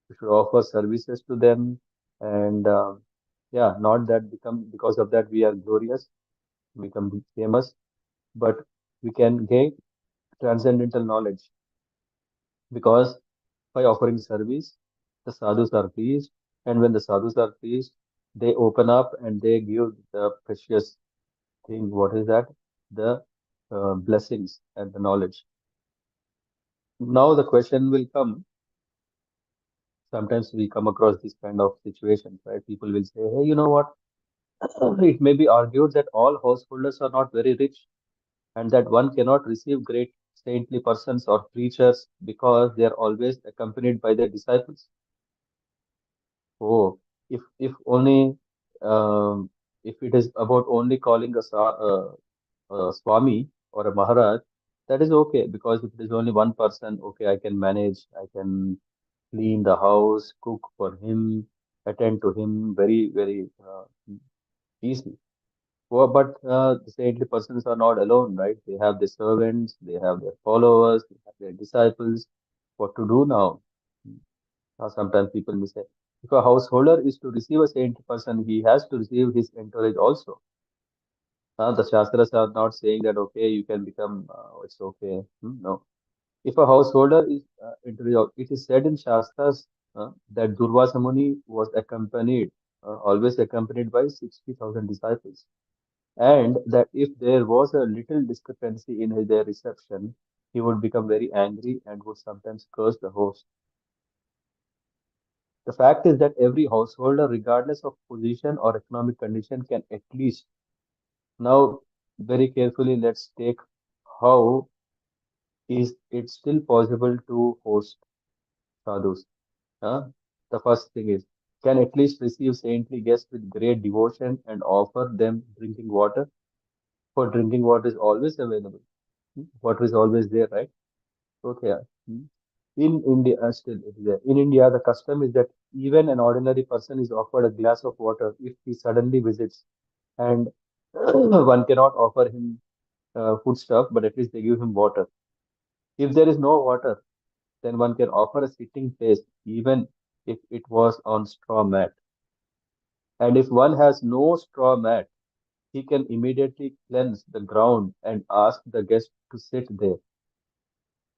We should offer services to them, and yeah, not that become because of that we are glorious, become famous, but we can gain transcendental knowledge because by offering service, the sadhus are pleased, and when the sadhus are pleased, they open up and they give the precious thing. What is that? The blessings and the knowledge. Now the question will come. Sometimes we come across this kind of situations, right? People will say, "Hey, you know what? It may be argued that all householders are not very rich, and that one cannot receive great saintly persons or preachers because they are always accompanied by their disciples." Oh, if only um, if it is about only calling a Swami or a Maharaj, that is okay because if it is only one person, okay, I can manage, I can clean the house, cook for him, attend to him very easily. Well, but the saintly persons are not alone, right? They have their servants, they have their followers, they have their disciples. What to do now? Sometimes people may say, if a householder is to receive a saintly person, he has to receive his entourage also. The Shastras are not saying that, okay, you can become, it's okay. No. If a householder is introduced, it is said in Shastras that Durvasa Muni was accompanied, always accompanied by 60,000 disciples. And that if there was a little discrepancy in their reception, he would become very angry and would sometimes curse the host. The fact is that every householder, regardless of position or economic condition, can at least now very carefully let's take how is it still possible to host sadhus? Huh? The first thing is can at least receive saintly guests with great devotion and offer them drinking water. For drinking water is always available. Water is always there, right? Okay. Hmm. In India, still it is there. In India, the custom is that even an ordinary person is offered a glass of water if he suddenly visits, and one cannot offer him food stuff, but at least they give him water. If there is no water, then one can offer a sitting place, even if it was on straw mat. And if one has no straw mat, he can immediately cleanse the ground and ask the guest to sit there.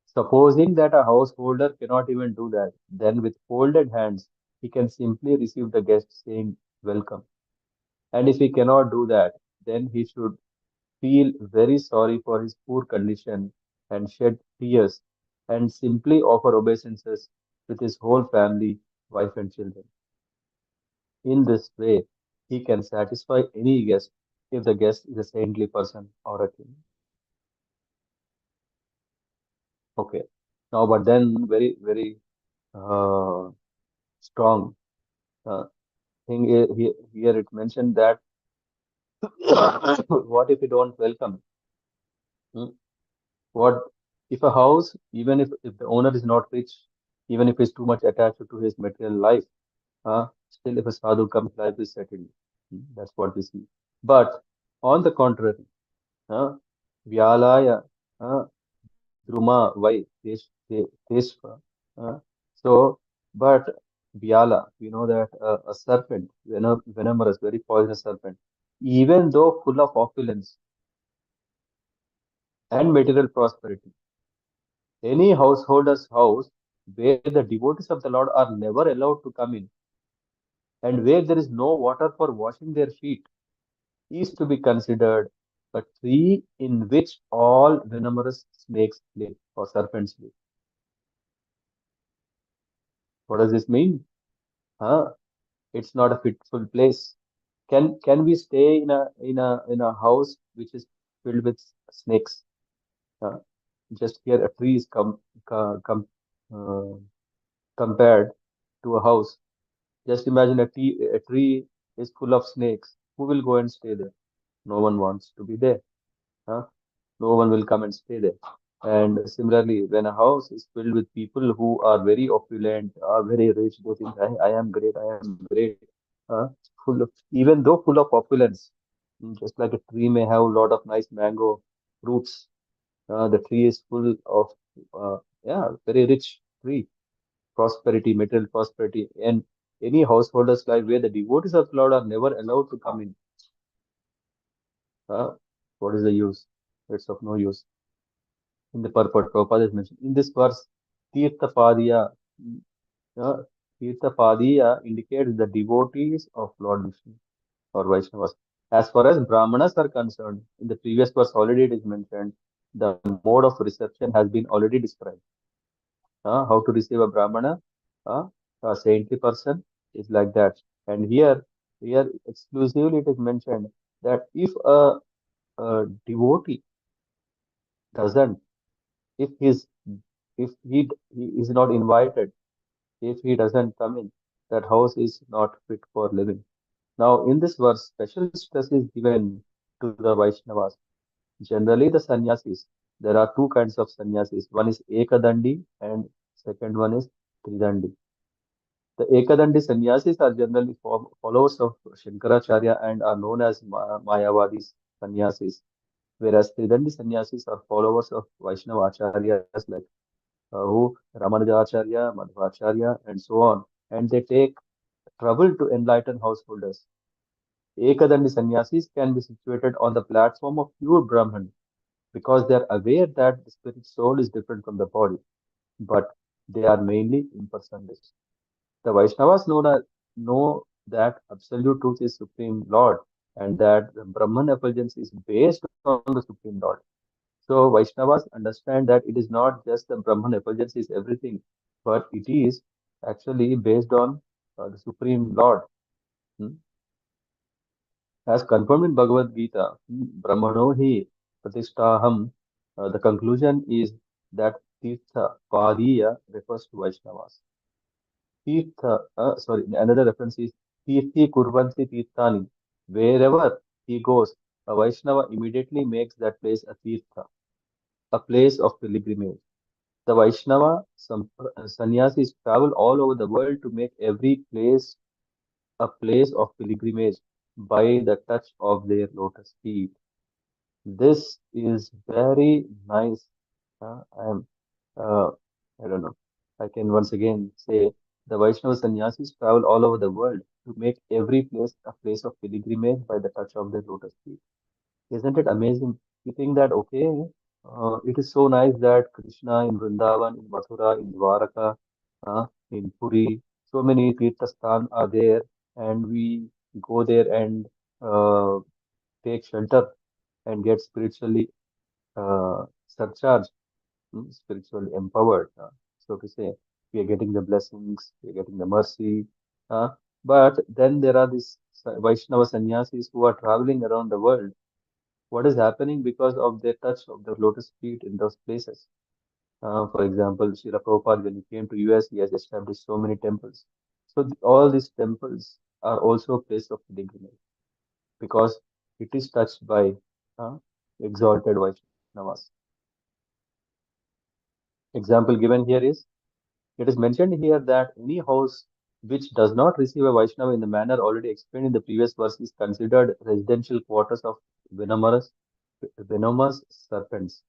Supposing that a householder cannot even do that, then with folded hands, he can simply receive the guest saying, Welcome. And if he cannot do that, then he should feel very sorry for his poor condition and shed tears and simply offer obeisances with his whole family, wife, and children. In this way, he can satisfy any guest if the guest is a saintly person or a king. Okay. Now, but then very uh, strong uh, thing here it mentioned that what if you don't welcome? Hmm? What if a house, even if the owner is not rich, even if he's too much attached to his material life, still if a sadhu comes, life is settled. That's what we see. But on the contrary, uh, Vyalaya, uh, Druma, why? Deshva. Uh, so, but Vyala, we know that a serpent, venomous, very poisonous serpent, even though full of opulence and material prosperity, any householder's house where the devotees of the Lord are never allowed to come in and where there is no water for washing their feet is to be considered a tree in which all venomous snakes live or serpents live. What does this mean? Huh? It's not a fitful place. Can we stay in a house which is filled with snakes? Uh, just here, a tree is uh, compared to a house. Just imagine a tree is full of snakes. Who will go and stay there? No one wants to be there. Huh? No one will come and stay there. And similarly, when a house is filled with people who are very opulent, are very rich, they think, I am great, I am great. Uh, Even though full of opulence, just like a tree may have a lot of nice mango fruits, the tree is full of, yeah, very rich tree, prosperity, material prosperity, and any householder's life where the devotees of Lord are never allowed to come in. Uh, what is the use? It's of no use. In the purport, Prabhupada is mentioned. In this verse, Tirtha Padiya, uh, Tirtha Padiya indicates the devotees of Lord Vishnu or Vaishnavas. As far as Brahmanas are concerned, in the previous verse already it is mentioned, the mode of reception has been already described. How to receive a Brahmana, uh, a saintly person is like that. And here exclusively it is mentioned that if a devotee doesn't, if he's if he is not invited, if he doesn't come in, that house is not fit for living. Now, in this verse, special stress is given to the Vaishnavas. Generally, the sannyasis. There are two kinds of sannyasis. One is Ekadandi and second one is Tridandi. The Ekadandi sannyasis are generally followers of Shankaracharya and are known as Mayavadis sannyasis, whereas Tridandi sannyasis are followers of Vaishnava acharyas like who Ramanujacharya, Madhvacharya, and so on. And they take trouble to enlighten householders. Ekadandi sannyasis can be situated on the platform of pure Brahman because they are aware that the spirit soul is different from the body, but they are mainly impersonalists. The Vaishnavas know that absolute truth is Supreme Lord and that the Brahman effulgence is based on the Supreme Lord. So Vaishnavas understand that it is not just the Brahman effulgence is everything, but it is actually based on the Supreme Lord. Hmm. As confirmed in Bhagavad Gita, Brahmano hi pratishtaham, the conclusion is that Tirtha Padiya refers to Vaishnavas. Another reference is Tirthi Kurvanti Tirthani. Wherever he goes, a Vaishnava immediately makes that place a Tirtha, a place of pilgrimage. The sannyasis travel all over the world to make every place a place of pilgrimage by the touch of their lotus feet. This is very nice. I'm, uh, I don't know. I can once again say the Vaishnava sannyasis travel all over the world to make every place a place of pilgrimage by the touch of their lotus feet. Isn't it amazing? You think that, okay, it is so nice that Krishna in Vrindavan, in Mathura, in Dwaraka, in Puri, so many Tirthasthan are there, and we go there and uh, take shelter and get spiritually surcharged, spiritually empowered, so to say. We are getting the blessings, we are getting the mercy. Uh, but then there are these Vaishnava sannyasis who are traveling around the world. What is happening because of their touch of the lotus feet in those places? For example, Srila Prabhupada, when he came to US, he has established so many temples. So all these temples are also a place of pilgrimage because it is touched by uh, exalted Vaishnavas. Example given here is, it is mentioned here that any house which does not receive a Vaishnava in the manner already explained in the previous verse is considered residential quarters of venomous, venomous serpents.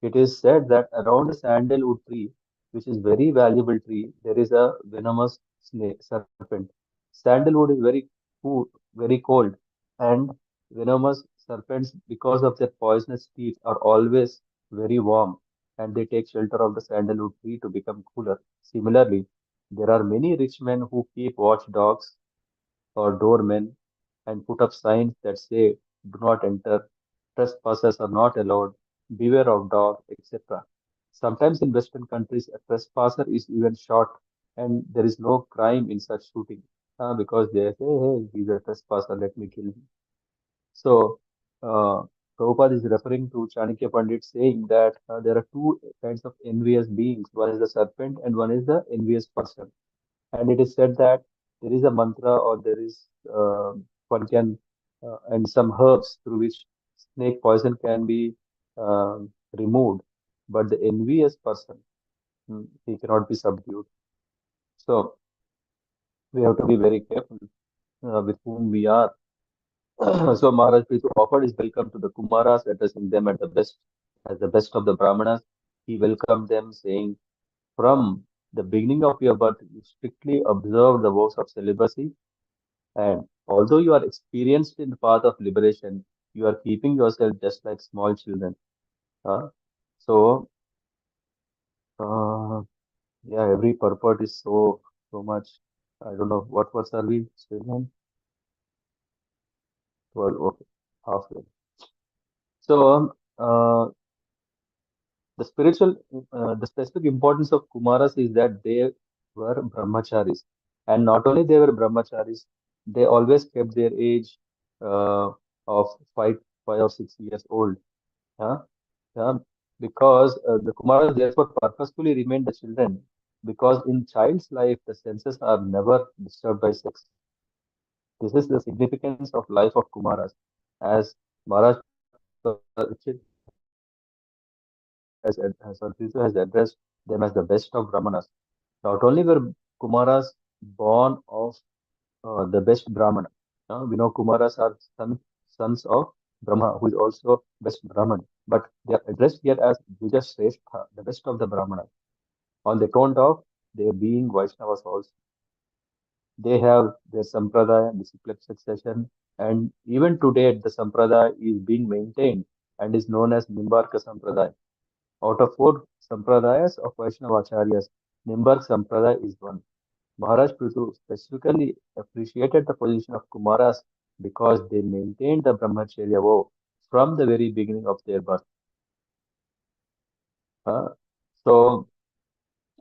It is said that around a sandalwood tree, which is very valuable tree, there is a venomous snake, serpent. Sandalwood is very cold, and venomous serpents, because of their poisonous teeth, are always very warm, and they take shelter of the sandalwood tree to become cooler. Similarly, there are many rich men who keep watchdogs or doormen and put up signs that say, "Do not enter, trespassers are not allowed, beware of dog," etc. Sometimes in Western countries, a trespasser is even shot, and there is no crime in such shooting because they say, "Hey, he's a trespasser, let me kill him." So, uh, Prabhupada is referring to Chanakya Pandit saying that there are two kinds of envious beings. One is the serpent, and one is the envious person. And it is said that there is a mantra, or there is one can and some herbs through which snake poison can be removed, but the envious person, he cannot be subdued. So we have to be very careful with whom we are. So Maharaj Prithu offered his welcome to the Kumaras, addressing them at the best as the best of the Brahmanas. He welcomed them, saying, "From the beginning of your birth, you strictly observe the vows of celibacy. And although you are experienced in the path of liberation, you are keeping yourself just like small children." Uh, so, uh, yeah, every purport is so much. I don't know what was are we still. Well, okay, halfway. So, the specific importance of Kumaras is that they were brahmacharis, and not only they were brahmacharis, they always kept their age uh, of 5 or 6 years old. Huh? Yeah, because the Kumaras therefore purposefully remain the children, because in child's life the senses are never disturbed by sex. This is the significance of life of Kumaras, as Maharaj Sartritu has addressed them as the best of Brahmanas. Not only were Kumaras born of the best Brahmana, we know Kumaras are sons of Brahma, who is also best Brahman, but they are addressed here as Dvija Shrestha, the best of the Brahmanas, on the account of their being Vaishnavas also. They have their Sampradaya, disciplic succession, And even today, the Sampradaya is being maintained and is known as Nimbarka Sampradaya. Out of four Sampradayas of Vaishnava Acharyas, Nimbarka Sampradaya is one. Maharaj Prithu specifically appreciated the position of Kumaras because they maintained the Brahmacharya vow from the very beginning of their birth. Uh, so,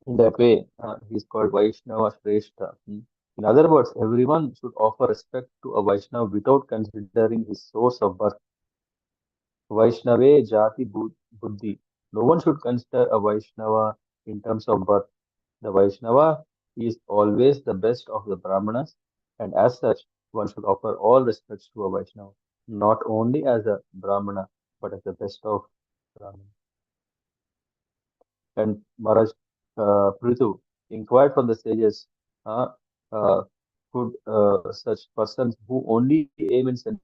in that way, he is called Vaishnava Shrestha. In other words, everyone should offer respect to a Vaishnava without considering his source of birth. Vaishnave Jati Buddhi. No one should consider a Vaishnava in terms of birth. The Vaishnava is always the best of the Brahmanas, and as such, one should offer all respects to a Vaishnava, not only as a Brahmana, but as the best of Brahmanas. And Maharaj Prithu inquired from the sages, uh, uh, could such persons who only aim in sense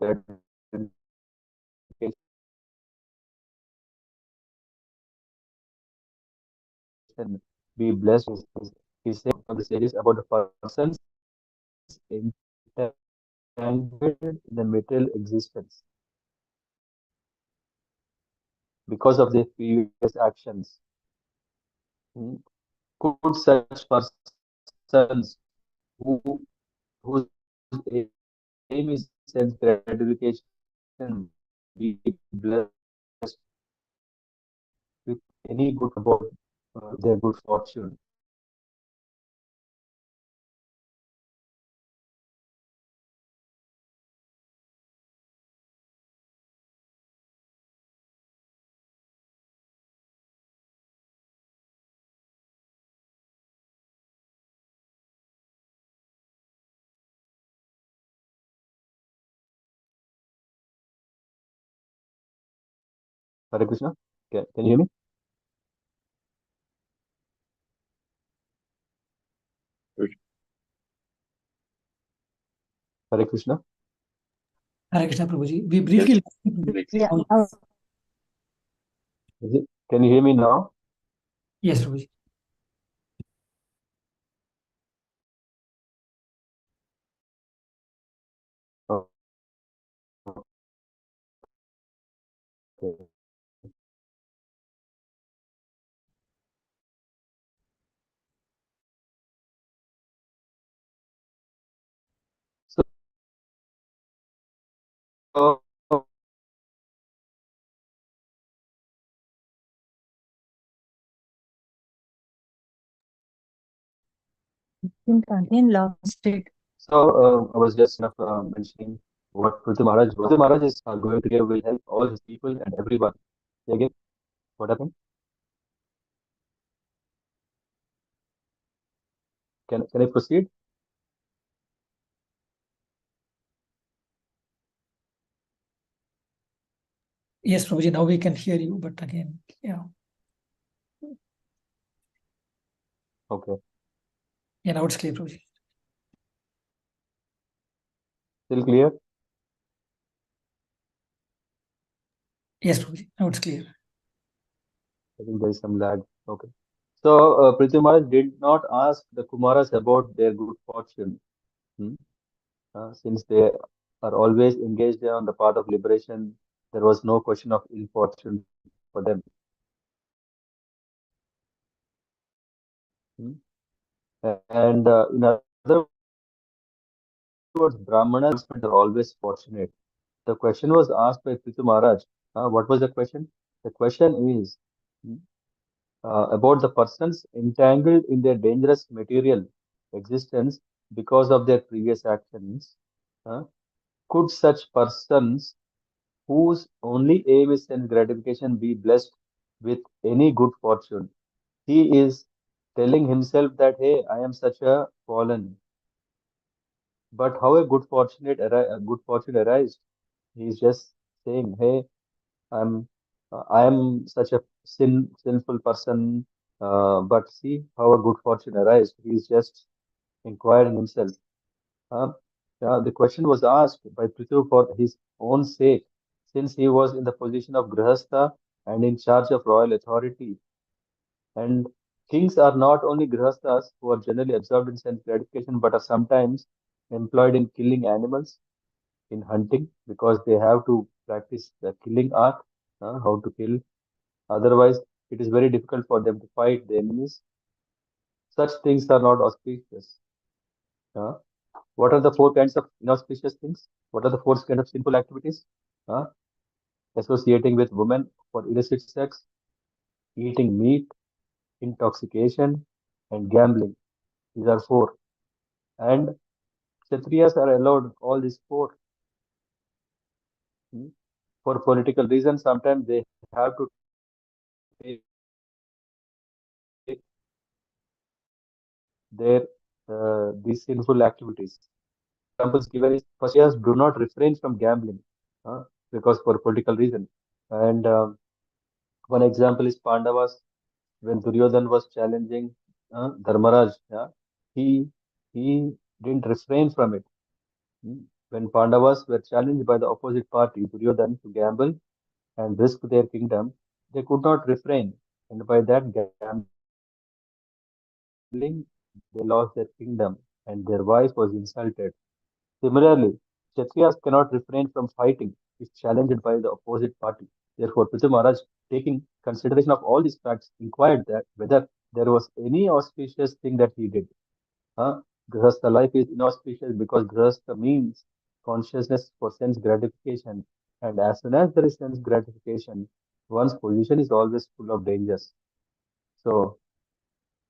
gratification be blessed? He said from the sages about the persons entangled in the material existence because of their previous actions. Hmm. Could such persons who whose aim is sense gratification be blessed with any good about their good fortune? Hare Krishna. Can you hear me? Hare Krishna. Hare Krishna, Prabhuji. We briefly. Yeah. Can you hear me now? Yes, Prabhuji. Okay. So, Again lost it. I was just mentioning what Prithvi Maharaj is going to give will help all his people and everyone. Say again, what happened? Can I proceed? Yes, Prabhuji. Now we can hear you, but again, yeah. Okay. Yeah, now it's clear, Prabhuji. Still clear? Yes, Prabhuji. Now it's clear. I think there is some lag. Okay. So, Prithvi Maharaj did not ask the Kumaras about their good fortune. Hmm? Since they are always engaged on the path of liberation, there was no question of ill fortune for them. Hmm? And in other words, Brahmanas are always fortunate. The question was asked by Prithu Maharaj. What was the question? The question is hmm, about the persons entangled in their dangerous material existence because of their previous actions. Uh, could such persons whose only aim is sense gratification be blessed with any good fortune? He is telling himself that, hey, I am such a fallen. But how a good fortune arise? He is just saying, hey, I'm I am such a sinful person. But see how a good fortune arise. He is just inquiring himself. Uh, the question was asked by Prithu for his own sake, since he was in the position of Grihastha and in charge of royal authority. And Kings are not only grihasthas who are generally absorbed in sense gratification, but are sometimes employed in killing animals, in hunting, because they have to practice the killing art, how to kill. Otherwise, it is very difficult for them to fight the enemies. Such things are not auspicious. Uh, what are the four kinds of inauspicious things? What are the four kinds of sinful activities? Uh, Associating with women for illicit sex, eating meat, intoxication, and gambling. These are four. And Kshatriyas are allowed all these four. Hmm. For political reasons, sometimes they have to take their these sinful activities. Examples given is Kshatriyas do not refrain from gambling because for political reason. And one example is Pandavas when Duryodhan was challenging Dharmaraj. Yeah, he he didn't refrain from it. Hmm. When Pandavas were challenged by the opposite party, Duryodhan, to gamble and risk their kingdom, they could not refrain, and by that gambling, they lost their kingdom, and their wife was insulted. Similarly, Kshatriyas cannot refrain from fighting if challenged by the opposite party. Therefore, Prithu Maharaj, taking consideration of all these facts, inquired that whether there was any auspicious thing that he did. Huh? Grihastha life is inauspicious because Grihastha means consciousness for sense gratification. And as soon as there is sense gratification, one's position is always full of dangers. So,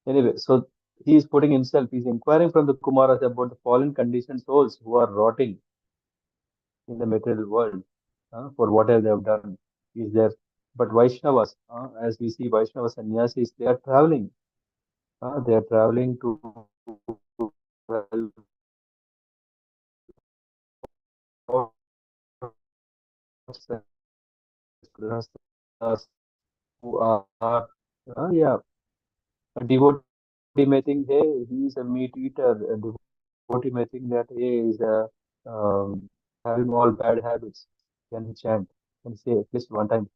anyway, so he is putting himself, he's inquiring from the Kumaras about the fallen conditioned souls who are rotting in the material world for whatever they have done. Is there, but Vaishnavas, as we see Vaishnava sannyasis, they are traveling to help grihasthas who are, a devotee may think, hey, he is a meat eater. A devotee may think that he is um, having all bad habits. Can he chant? Can he say at least one time,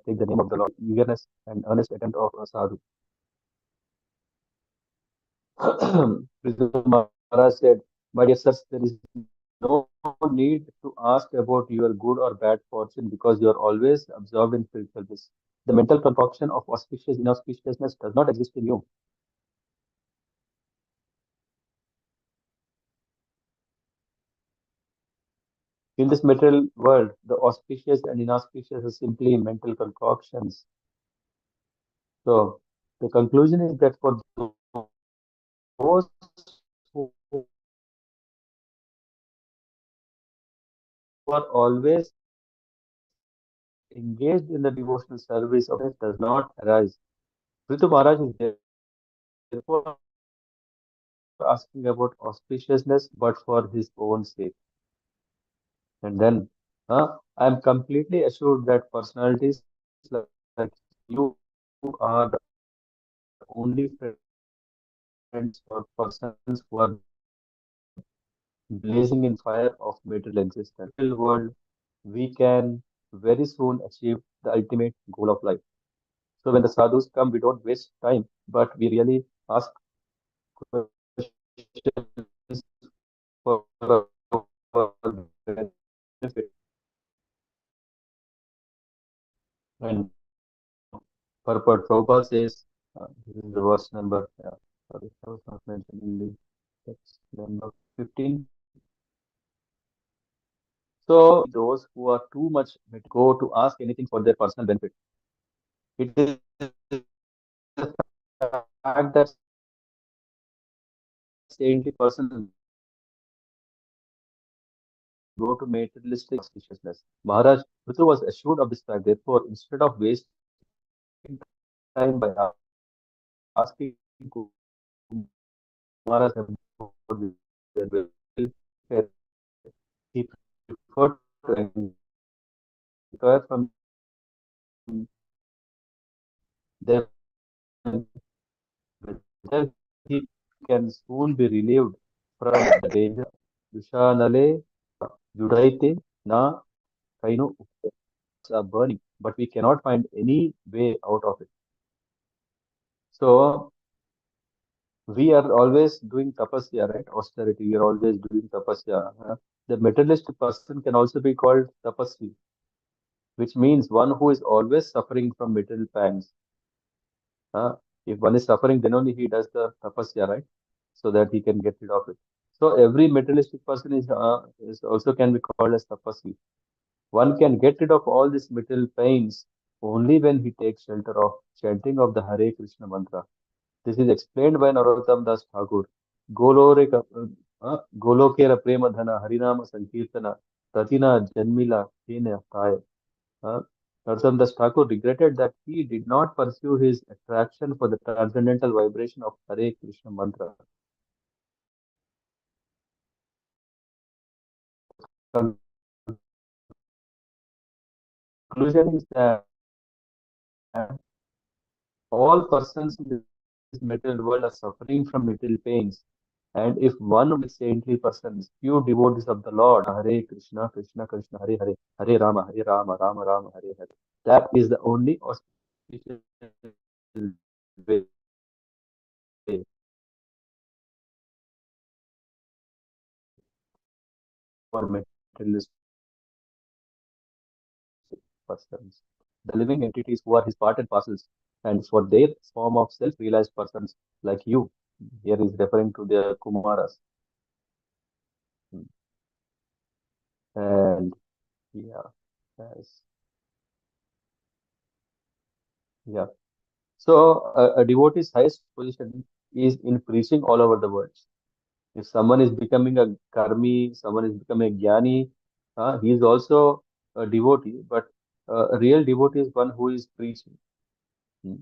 take the name of the Lord? Eagerness and earnest attempt of a sadhu. Prithu Maharaj said, my dear sirs, there is no need to ask about your good or bad fortune because you are always absorbed in spiritual bliss. The mental concoction of auspicious inauspiciousness does not exist in you. In this material world, the auspicious and inauspicious are simply mental concoctions. So the conclusion is that for those who are always engaged in the devotional service of does not arise. Prithu Maharaj is therefore asking about auspiciousness, but for his own sake. And then I am completely assured that personalities like you are the only friends or persons who are blazing in fire of material existence. In this material world, we can very soon achieve the ultimate goal of life. So when the sadhus come, we don't waste time, but we really ask questions for our benefit. And Purport Prabhupada says, this is the verse number, sorry, I was not mentioned in the text number 15. So those who are too much go to ask anything for their personal benefit. It is the fact that saintly persons go to materialistic auspiciousness. Maharaj Prithu was assured of this fact. Therefore, instead of wasting time by asking Kumara about this, he preferred to inquire from them whether he can soon be relieved from the danger. Dushanale Judaite na Kaino are burning, but we cannot find any way out of it. So We are always doing tapasya, right? Austerity. We are always doing tapasya. The materialistic person can also be called tapasvi, which means one who is always suffering from material pangs. Uh, if one is suffering, then only he does the tapasya, right? So that he can get rid of it. So every materialistic person is also can be called as tapasvi. One can get rid of all these material pains only when he takes shelter of chanting of the Hare Krishna mantra. This is explained by Narottam Das Thakur. Golokera prema dhana harinama sankirtana tatina janmila kena kaya. Uh, Narottam Das Thakur regretted that he did not pursue his attraction for the transcendental vibration of Hare Krishna mantra. Conclusion is that all persons in this material world are suffering from material pains. And if one with saintly persons, few devotees of the Lord, Hare Krishna, Krishna Krishna, Hare Hare, Hare Rama, Hare Rama, Rama Rama, Hare Hare, that is the only auspicious way for materialistic persons. The living entities who are his part and parcels, and for their form of self-realized persons like you, here is referring to the Kumaras. And yeah, yes, yeah. So a devotee's highest position is in preaching all over the world. If someone is becoming a karmi, someone is becoming a jnani, he is also a devotee. But a real devotee is one who is preaching. Hmm.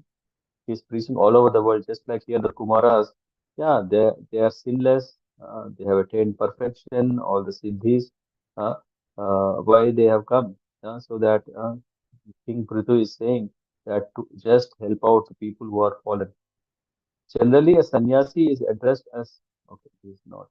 He is preaching all over the world, just like here the Kumaras. Yeah, they are sinless. They have attained perfection, all the siddhis. Uh, why they have come? So that King Prithu is saying that to just help out the people who are fallen. Generally, a sannyasi is addressed as okay, he is not.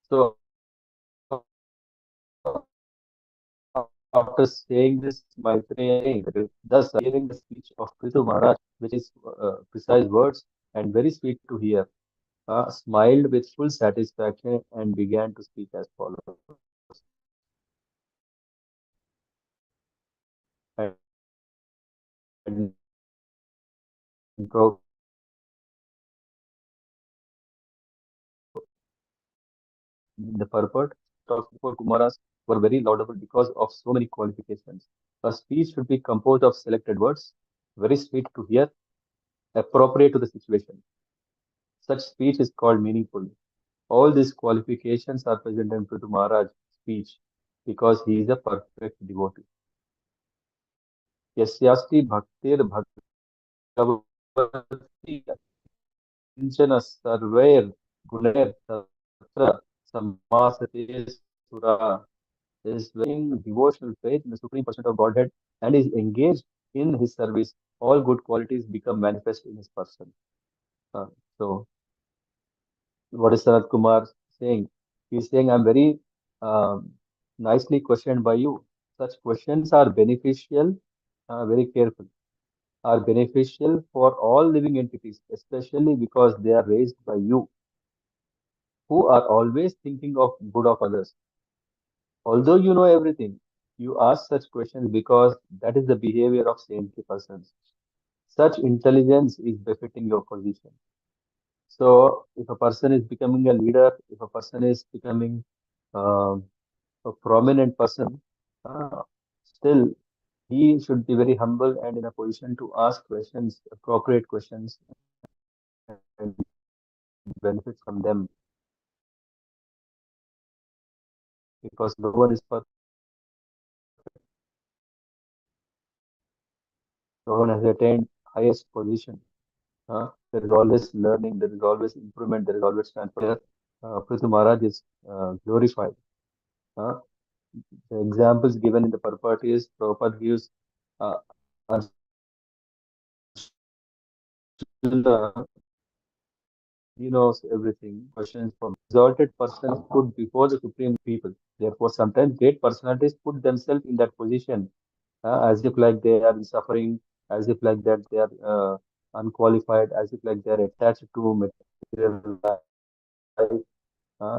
So after saying this, Maitreya, thus hearing the speech of Prithu Maharaj, which is precise words and very sweet to hear, smiled with full satisfaction and began to speak as follows. And the purport of four Kumaras were very laudable because of so many qualifications. A speech should be composed of selected words, very sweet to hear, appropriate to the situation. Such speech is called meaningful. All these qualifications are present in Prithu Maharaj's speech because he is a perfect devotee. Yasyasti bhaktir bhagavati kinchana sarvair gunair tatra samasate sura is weighing devotional faith in the Supreme Person of Godhead and is engaged in his service. All good qualities become manifest in his person. Uh, so, what is Sanat Kumar saying? He's saying, I'm very nicely questioned by you. Such questions are beneficial, very careful, are beneficial for all living entities, especially because they are raised by you, who are always thinking of good of others. Although you know everything, you ask such questions because that is the behavior of saintly persons. Such intelligence is befitting your position. So, if a person is becoming a leader, if a person is becoming um a prominent person, uh, still he should be very humble and in a position to ask questions, appropriate questions, and benefit from them because no one is perfect, no one has attained highest position. There is always learning, there is always improvement, there is always transfer. Prithu Maharaj is glorified. Uh, the examples given in the purport is Prabhupada gives uh, Arjuna he knows everything. Questions from exalted persons put before the supreme people. Therefore, sometimes great personalities put themselves in that position, as if like they are suffering, as if like that they are unqualified, as if like they are attached to material life,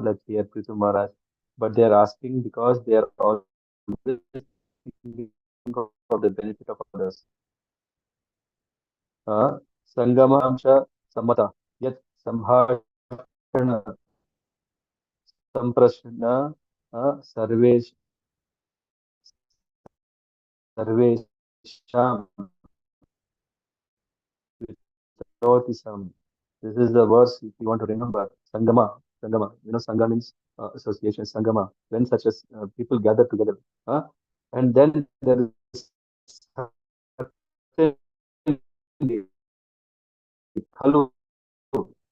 like here Prithu Maharaj. But they are asking because they are always thinking of the benefit of others. Sangama Amsha Samata Yat Samhashana Samprashna Sarvesham Vitotisam. This is the verse if you want to remember. Sangama. Sangha means association, Sangama. When such as people gather together. And then there is Khalu,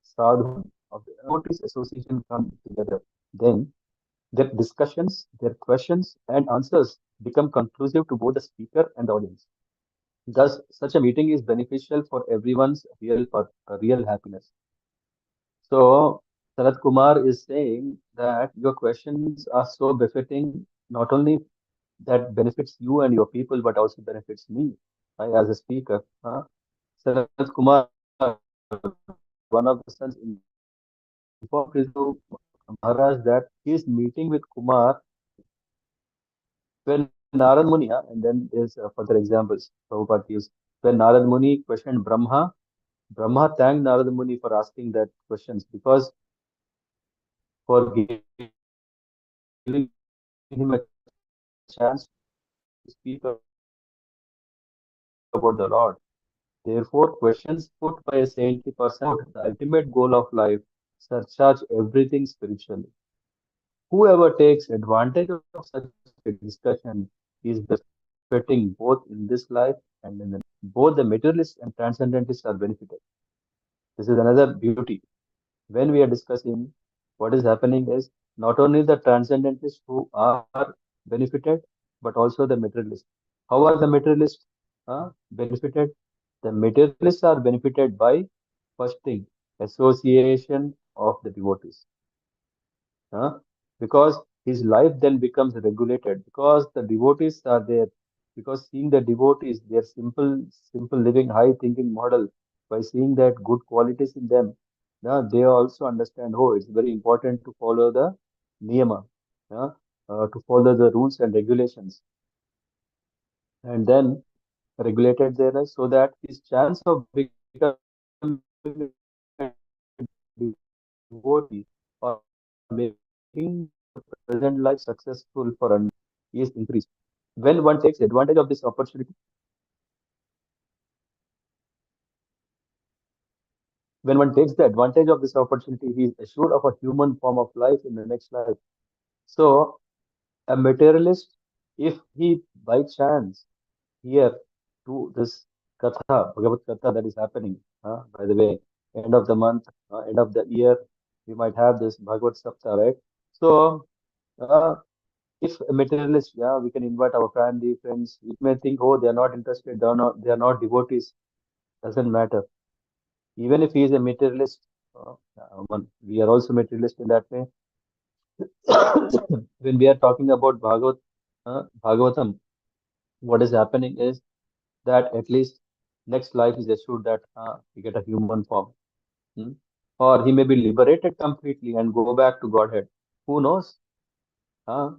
Sadhu, of the devotees association come together. Then their discussions, their questions, and answers become conclusive to both the speaker and the audience. Thus, such a meeting is beneficial for everyone's real happiness. So, Sanat Kumar is saying that your questions are so befitting, not only that benefits you and your people, but also benefits me as a speaker. Sanat Kumar, one of the sons, informed Prithu Maharaj that he is meeting with Kumar when Narad Muni, and then there's further examples Prabhupada gives. When Narad Muni questioned Brahma, Brahma thanked Narad Muni for asking that questions because for giving him a chance to speak about the Lord. Therefore, questions put by a saintly person are the ultimate goal of life, surcharge everything spiritually. Whoever takes advantage of such a discussion is benefiting both in this life and in the next. Both the materialists and transcendentalists are benefited. This is another beauty. When we are discussing what is happening is not only the transcendentalists who are benefited, but also the materialists. How are the materialists benefited? The materialists are benefited by first thing, association of the devotees. Huh? Because his life then becomes regulated because the devotees are there. Because seeing the devotees, their simple living, high thinking model, by seeing that good qualities in them, now they also understand. Oh, it's very important to follow the niyama, yeah, to follow the rules and regulations, and then regulated their life so that his chance of becoming a devotee or making the present life successful for is increased. When one takes advantage of this opportunity, when one takes the advantage of this opportunity, he is assured of a human form of life in the next life. So, a materialist, if he by chance hear to this katha, Bhagavad Katha that is happening, by the way, end of the month, end of the year, we might have this Bhagavad Sapta, right? So, uh, if a materialist, yeah, we can invite our family, friends. It may think, oh, they are not interested, they are not devotees. Doesn't matter. Even if he is a materialist, we are also materialist in that way. When we are talking about Bhagavatam, what is happening is that at least next life is assured that we get a human form. Hmm? Or he may be liberated completely and go back to Godhead. Who knows? Uh,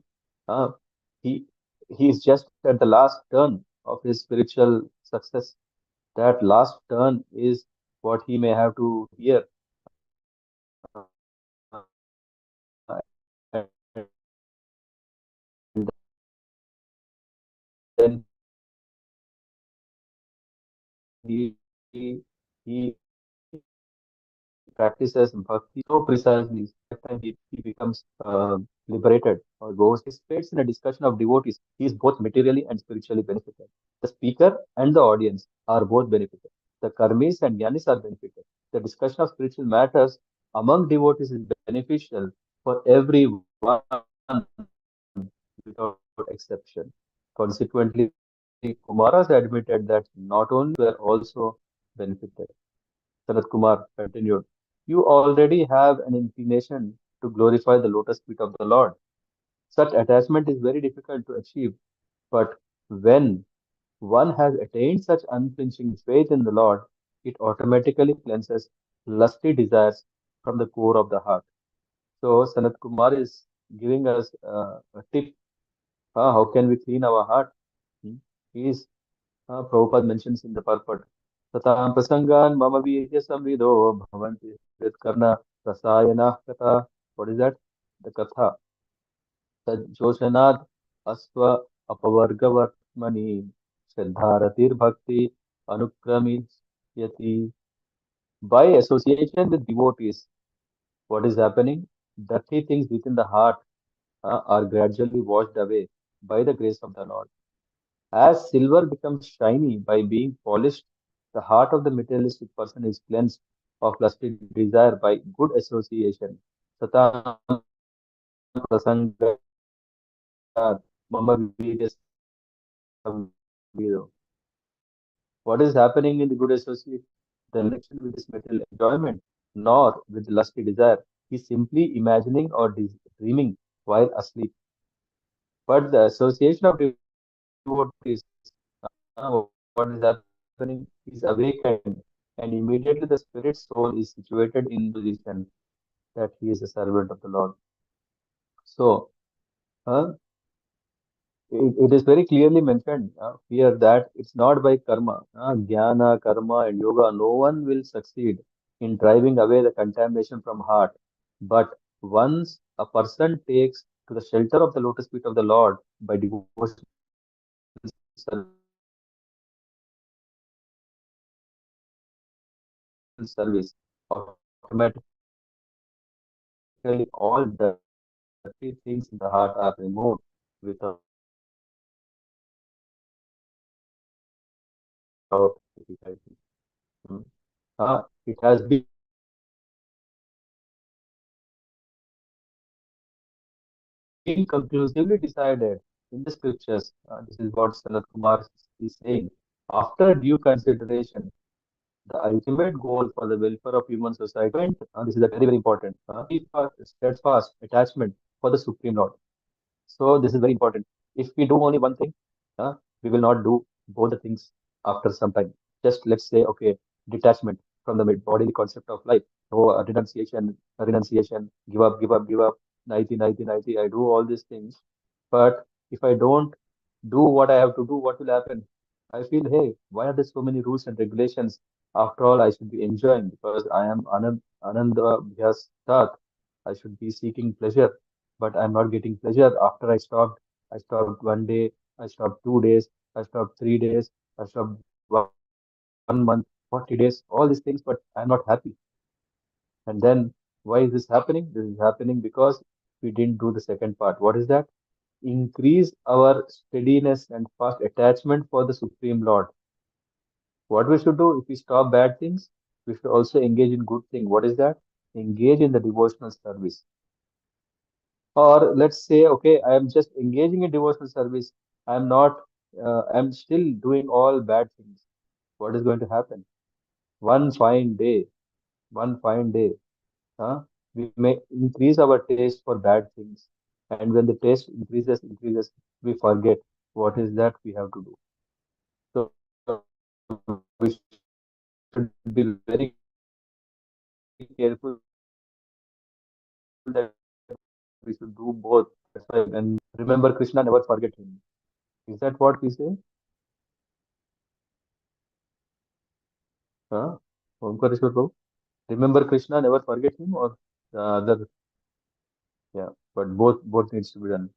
uh, he he is just at the last turn of his spiritual success. That last turn is what he may have to hear, and he practices bhakti so precisely that time he becomes liberated or goes. He participates in a discussion of devotees. He is both materially and spiritually benefited. The speaker and the audience are both benefited. The karmis and jnanis are benefited. The discussion of spiritual matters among devotees is beneficial for everyone without exception. Consequently, Kumaras admitted that not only were also benefited. Sanat Kumar continued. you already have an inclination to glorify the lotus feet of the Lord. Such attachment is very difficult to achieve, but when one has attained such unflinching faith in the Lord, it automatically cleanses lusty desires from the core of the heart. So Sanat Kumar is giving us a tip. How can we clean our heart? Hmm? He is Prabhupada mentions in the purport. Tatam prasangan mama virya samvido bhavanti karna rasayana katha. What is that? The katha. Sajoshanad asva apavargavatmani Siddharatir Bhakti Anukrami Yati. By association with devotees, what is happening? Dirty things within the heart are gradually washed away by the grace of the Lord. As silver becomes shiny by being polished, the heart of the materialistic person is cleansed of lusty desire by good association. Satam prasangat mama virya samvido. What is happening in the good association? The connection with this material enjoyment, nor with lusty desire. He is simply imagining or dreaming while asleep. But the association of devotees, what is happening? He is awakened, and immediately the spirit soul is situated in position that he is a servant of the Lord. So, uh, it is very clearly mentioned here that it's not by karma, jnana, karma, and yoga. No one will succeed in driving away the contamination from heart. But once a person takes to the shelter of the lotus feet of the Lord by devotional service, automatically all dirty things in the heart are removed without difficulty. Hmm. It has been conclusively decided in the scriptures. This is what Sanat Kumar is saying. After due consideration, the ultimate goal for the welfare of human society, this is very, very important. Steadfast attachment for the Supreme Lord. So this is very important. If we do only one thing, we will not do both the things after some time. Just let's say, okay, detachment from the bodily concept of life. Oh, renunciation, give up, 90. I do all these things. But if I don't do what I have to do, what will happen? I feel, hey, why are there so many rules and regulations? After all, I should be enjoying because I am Ananda Bhyastat. I should be seeking pleasure, but I'm not getting pleasure. After I stopped, one day, I stopped 2 days, I stopped 3 days, I stopped 1 month, 40 days, all these things, but I'm not happy. And then why is this happening? This is happening because we didn't do the second part. What is that? Increase our steadiness and fast attachment for the Supreme Lord. What we should do if we stop bad things, we should also engage in good thing. What is that? Engage in the devotional service. Or let's say, okay, I am just engaging in devotional service. I'm not, I'm still doing all bad things. What is going to happen? One fine day, one fine day, huh, we may increase our taste for bad things. And when the taste increases, we forget what is that we have to do. So we should be very careful that we should do both. That's why when remember Krishna, never forget him. Is that what we say? Huh? Omkareshwar Prabhu? Remember Krishna, never forget him, or the other? Yeah, but both needs to be done.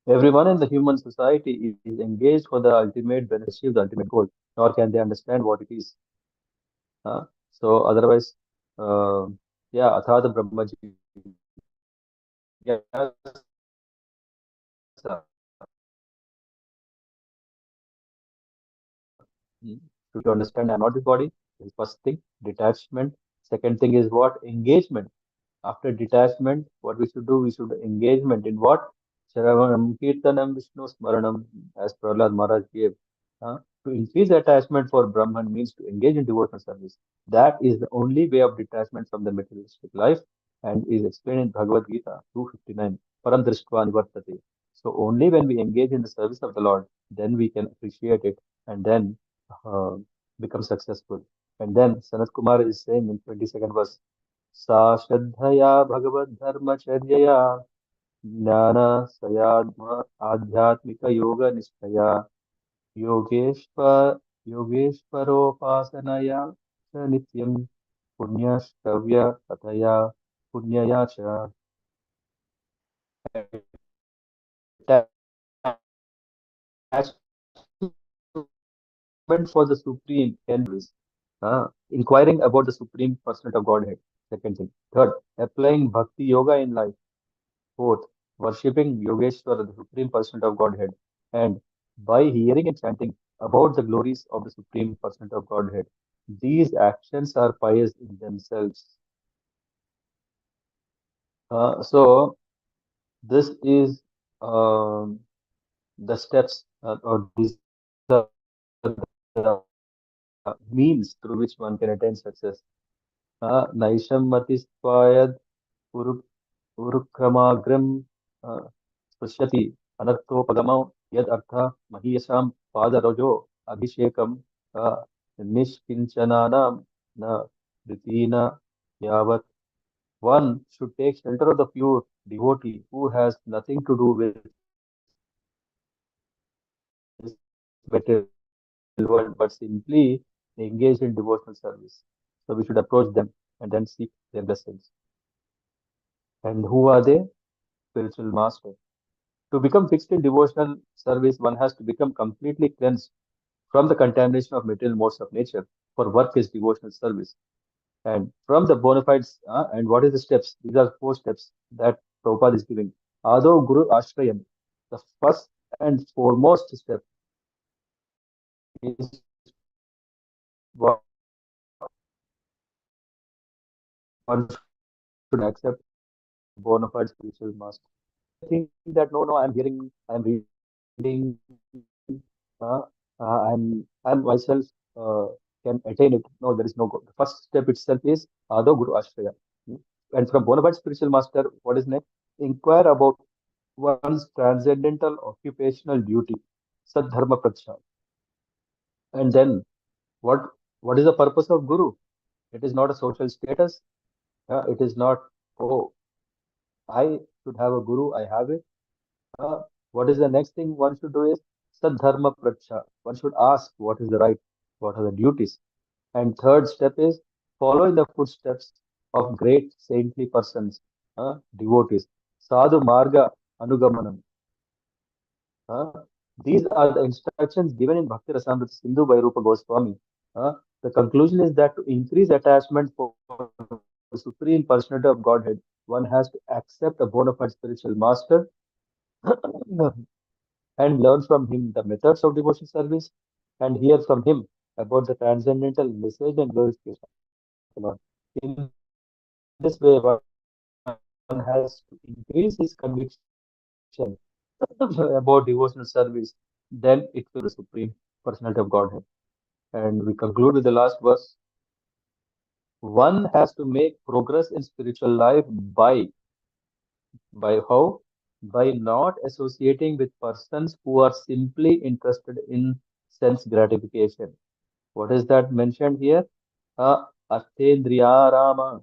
Everyone in the human society is engaged for the ultimate benefit, achieve the ultimate goal, nor can they understand what it is. So otherwise, uh, yeah, athada Brahma Jigyasa. Hmm. To understand I'm not this body, this is first thing, detachment. Second thing is what? Engagement. After detachment, what we should do? We should engagement in what? Shravanam, Kirtanam, Vishnu Smaranam, as Prahlad Maharaj gave. Huh? To increase attachment for Brahman means to engage in devotional service. That is the only way of detachment from the materialistic life and is explained in Bhagavad Gita 259. Param drishtva nivartate. So only when we engage in the service of the Lord, then we can appreciate it and then uh, become successful. And then Sanat Kumar is saying in 22nd verse, Sa Shraddhaya Bhagavad Dharma Charyaya Jnana Sayadma Adhyatmika Yoga Nishtaya Yogeshwar योगेश्वरोपासनया च नित्यं पुण्यश्रव्य कथया पुण्यया च attachment for the supreme service, inquiring about the supreme personality of Godhead. Second thing. Third, applying bhakti yoga in life. Fourth, worshipping Yogeshwara, the supreme personality of Godhead. And by hearing and chanting about the glories of the supreme personality of Godhead, these actions are pious in themselves. So this is the steps, or these are the means through which one can attain success. Naishammatistvayad uru urukramagram sprishyati anarthopagamam yad artha mahiyasam padarajo abhishekam nishkinchananam na ritina yavat. One should take shelter of the pure devotee who has nothing to do with this material world but simply engaged in devotional service. So we should approach them and then seek their blessings. And who are they? Spiritual master. To become fixed in devotional service, one has to become completely cleansed from the contamination of material modes of nature. For work is devotional service. And from the bona fides, and what is the steps? These are four steps that Prabhupada is giving. Ado Guru Ashrayam. The first and foremost step is one should accept bona fide spiritual master. Think that no, I'm hearing, I'm reading, I'm myself can attain it. No, there is no goal. The first step itself is Ado Guru Ashraya. Hmm. And from bona fide spiritual master, what is next? Inquire about one's transcendental occupational duty, Sadharma Pratsha. And then what what is the purpose of Guru? It is not a social status. It is not, oh, I should have a Guru, I have it. Uh, what is the next thing one should do is Sadharma Pratsha. One should ask what is the right, what are the duties. And third step is follow in the footsteps of great saintly persons, devotees. Sadhu Marga Anugamanam. Uh, these are the instructions given in Bhakti Rasamrita Sindhu by Rupa Goswami. The conclusion is that to increase attachment for the Supreme Personality of Godhead, one has to accept a bona fide spiritual master and learn from him the methods of devotion service and hear from him about the transcendental message and glorification of the Lord. In this way, one has to increase his conviction about devotional service. Then it will the Supreme Personality of Godhead. And we conclude with the last verse. One has to make progress in spiritual life by how? By not associating with persons who are simply interested in sense gratification. What is that mentioned here? Arthendriyarama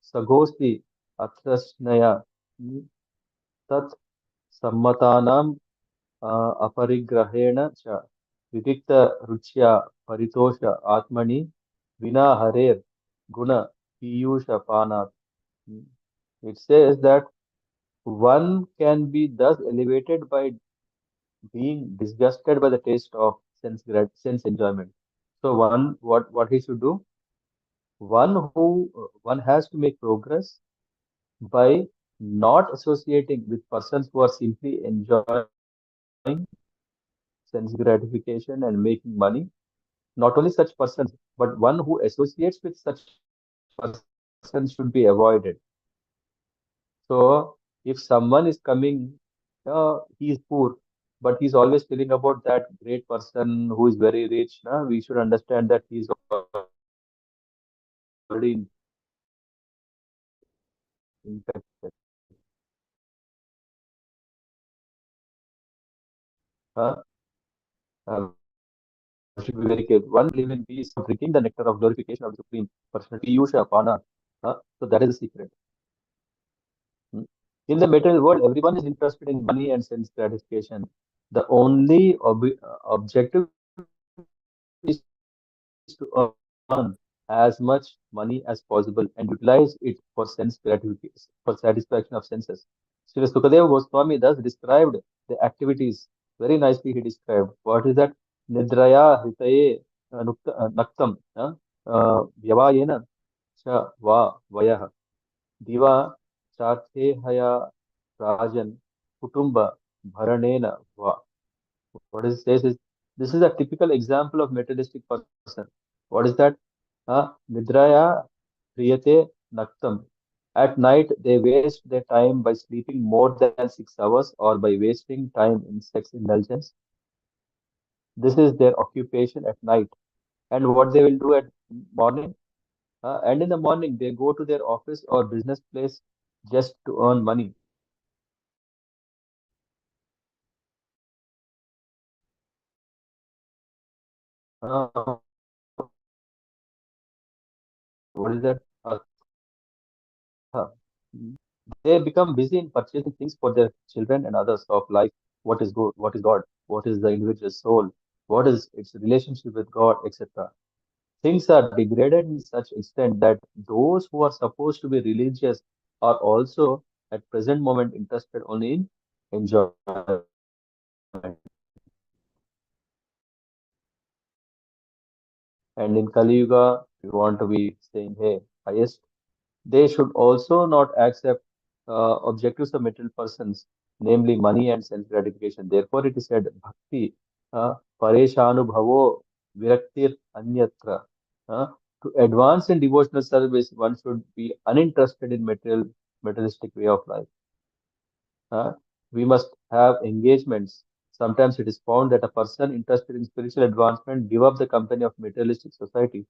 sagosti atrasnaya tat sammatanam अपरिग्रहेण च विविक्त रुच्या परितोष आत्मनि विना हरेर guna piyusha panat. It says that one can be thus elevated by being disgusted by the taste of sense enjoyment. So what he should do? One has to make progress by not associating with persons who are simply enjoying sense gratification and making money. Not only such persons, but one who associates with such persons should be avoided. So if someone is coming, he is poor, but he's always telling about that great person who is very rich. We should understand that he's already infected. Huh? We should be very careful. One live in peace without drinking the nectar of glorification of the Supreme Personality. Piyusha Pana. So that is the secret. Hmm. In the material world, everyone is interested in money and sense gratification. The only objective is to earn as much money as possible and utilize it for for satisfaction of senses. Sri Sukadeva Goswami thus described the activities very nicely. He described what is that? Nidraya Hritaye Naktam Vyavayena Cha Va Vayah Diva Charthehaya Rajan Kutumba Bharanena Va. What it says is this is a typical example of materialistic person. What is that? Nidraya Priyate Naktam. At night, they waste their time by sleeping more than 6 hours or by wasting time in sex indulgence. This is their occupation at night. And what they will do at morning? And in the morning, they go to their office or business place just to earn money. What is that? They become busy in purchasing things for their children and others of life. What is good? What is God? What is the individual soul? What is its relationship with God, etc. Things are degraded in such extent that those who are supposed to be religious are also at present moment interested only in enjoyment. And in Kali Yuga, we want to be saying, hey, highest. They should also not accept objectives of material persons, namely money and self gratification. Therefore, it is said, Bhakti, Pareshanubhavo Viraktir Anyatra. Uh, to advance in devotional service, one should be uninterested in materialistic way of life. Uh, we must have engagements. Sometimes it is found that a person interested in spiritual advancement give up the company of materialistic society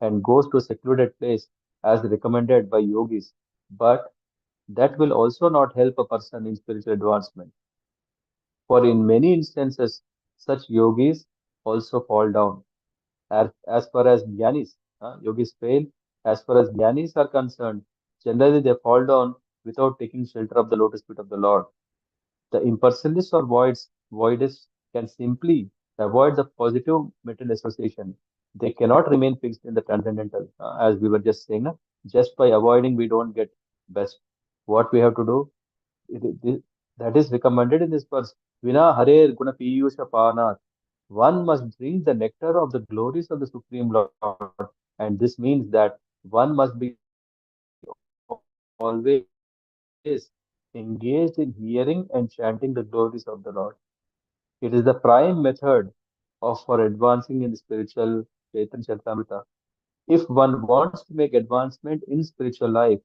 and goes to a secluded place as recommended by yogis. But that will also not help a person in spiritual advancement. For in many instances, such yogis also fall down. As far as jnanis, yogis fail. As far as jnanis are concerned, generally they fall down without taking shelter of the lotus feet of the Lord. The impersonalists or voidists can simply avoid the positive mental association. They cannot remain fixed in the transcendental, as we were just saying. Just by avoiding, we don't get best. What we have to do, that is recommended in this verse. Vina Hare Guna Piyusha Panat. One must drink the nectar of the glories of the Supreme Lord. And this means that one must be always engaged in hearing and chanting the glories of the Lord. It is the prime method of for advancing in the spiritual Chaitanya Charitamrita. If one wants to make advancement in spiritual life,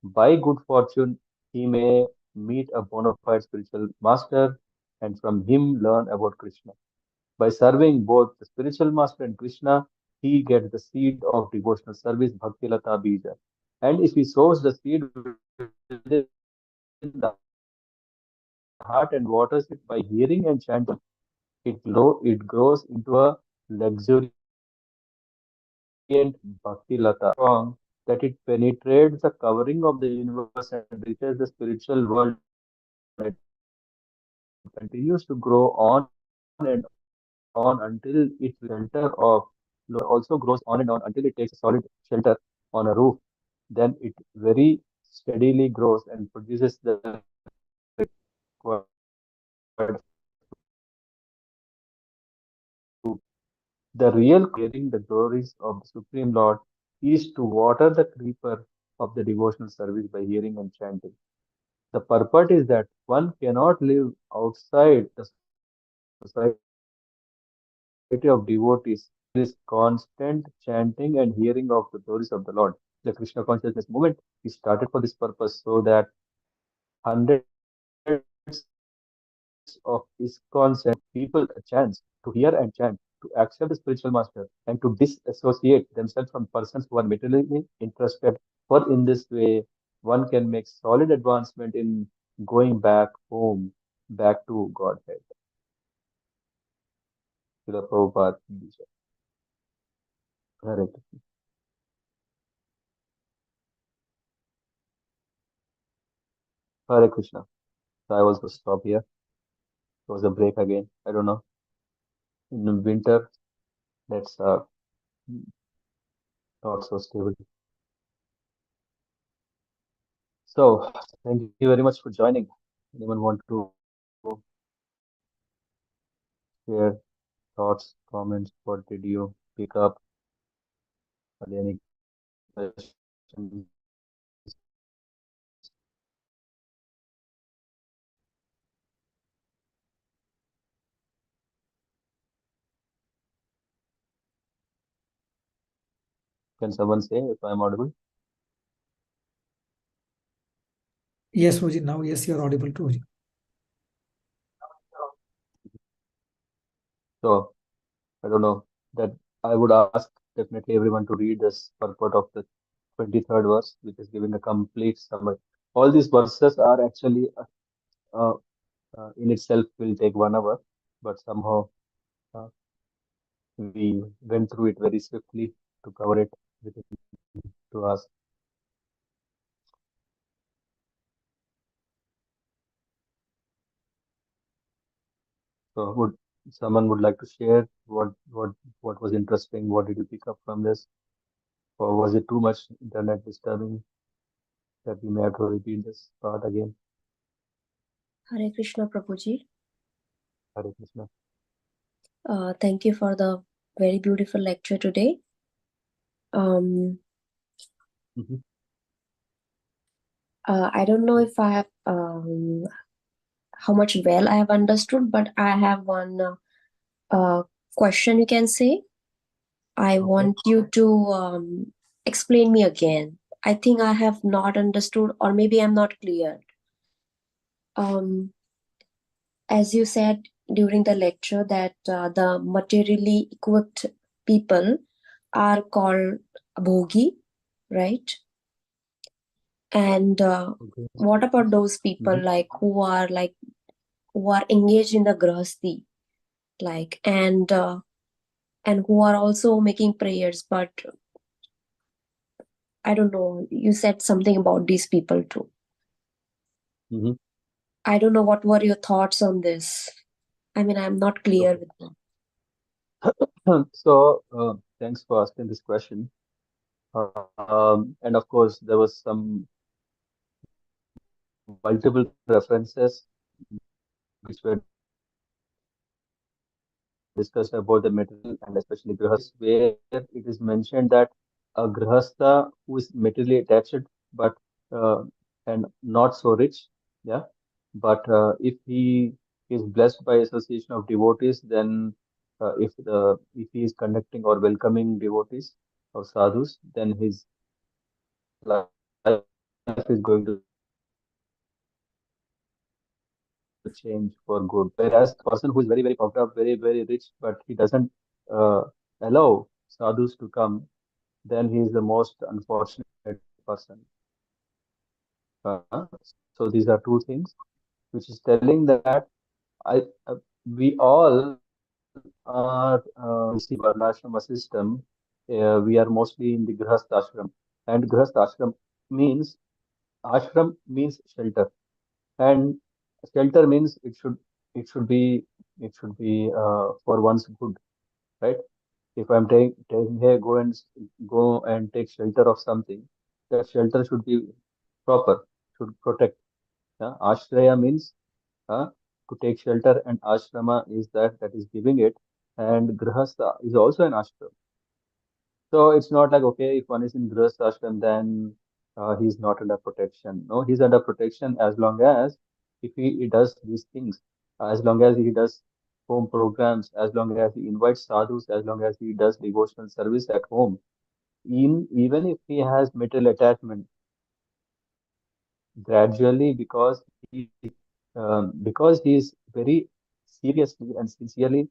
by good fortune, he may meet a bona fide spiritual master and from him learn about Krishna. By serving both the spiritual master and Krishna, he gets the seed of devotional service, Bhakti Lata Bija. And if he sows the seed within the heart and waters it by hearing and chanting, it grows into a luxuriant Bhakti Lata strong that it penetrates the covering of the universe and reaches the spiritual world and continues to grow on and on until it reaches the center of Lord. The Krishna consciousness. Moment it also grows on and on until it takes a solid shelter on a roof. Then it very steadily grows and produces the required fruit. The real qualification of hearing the glories of the Supreme Lord is to water the creeper of the devotional service by hearing and chanting. The purport is that one cannot live outside the society of devotees. There is constant chanting and hearing of the glories of the Lord. The Krishna consciousness movement is started for this purpose so that is started for this purpose so that hundreds of thousands of of ISKCON people a chance to hear and chant, to accept the spiritual master, and to disassociate themselves from persons who are materially interested. For in this way, one can make solid advancement in going back home, back to Godhead. To the Prabhupada. Hare Krishna. Hare Krishna. So I was to stop here. It was a break again. I don't know. In winter, that's not so stable. So thank you very much for joining. Anyone want to share thoughts, comments? What did you pick up? Are there any questions? Can someone say if I'm audible? Yes, Guruji. Now, yes, you're audible too, Guruji. So I don't know that I would ask definitely everyone to read this purport of the 23rd verse, which is giving a complete summary. All these verses are actually uh, in itself will take 1 hour, but somehow uh, we went through it very swiftly to cover it within 2 hours. So would someone would like to share what was interesting? What did you pick up from this? Or was it too much internet disturbing that we may have to repeat this part again? Hare Krishna Prabhuji. Hare Krishna. Thank you for the very beautiful lecture today. Mhm. I don't know if I have how much well I have understood, but I have one question, you can say. I Okay. want you to explain me again. I think I have not understood, or maybe I'm not clear. As you said during the lecture that the materially equipped people are called bhogi, right? And Okay. what about those people who are engaged in the grahasti, and who are also making prayers, but I don't know, you said something about these people too. Mhm. I don't know, what were your thoughts on this? I mean, I'm not clear Okay. with them. So thanks for asking this question. And of course, there was some multiple references which were discussed about the material and especially grihas, where it is mentioned that a grihastha who is materially attached but and not so rich, yeah. But if he is blessed by association of devotees, then if he is conducting or welcoming devotees or sadhus, then his life is going to change for good. Whereas the person who is very, very puffed up, very, very rich, but he doesn't uh, allow sadhus to come, then he is the most unfortunate person. So these are two things, which is telling that I we all are see Varnashrama system. We are mostly in the Grihastha ashram, and Grihastha ashram means ashram means shelter, and shelter means it should be for one's good, right? If I'm taking hey, go and take shelter of something, that shelter should be proper, should protect. Yeah? Ashraya means to take shelter, and ashrama is that is giving it, and grihastha is also an ashram. So it's not like, okay, if one is in grihastha ashram, then he's not under protection. No, he's under protection as long as if he does these things, as long as he does home programs, as long as he invites sadhus, as long as he does devotional service at home. Even if he has material attachment, gradually because he because he is very seriously and sincerely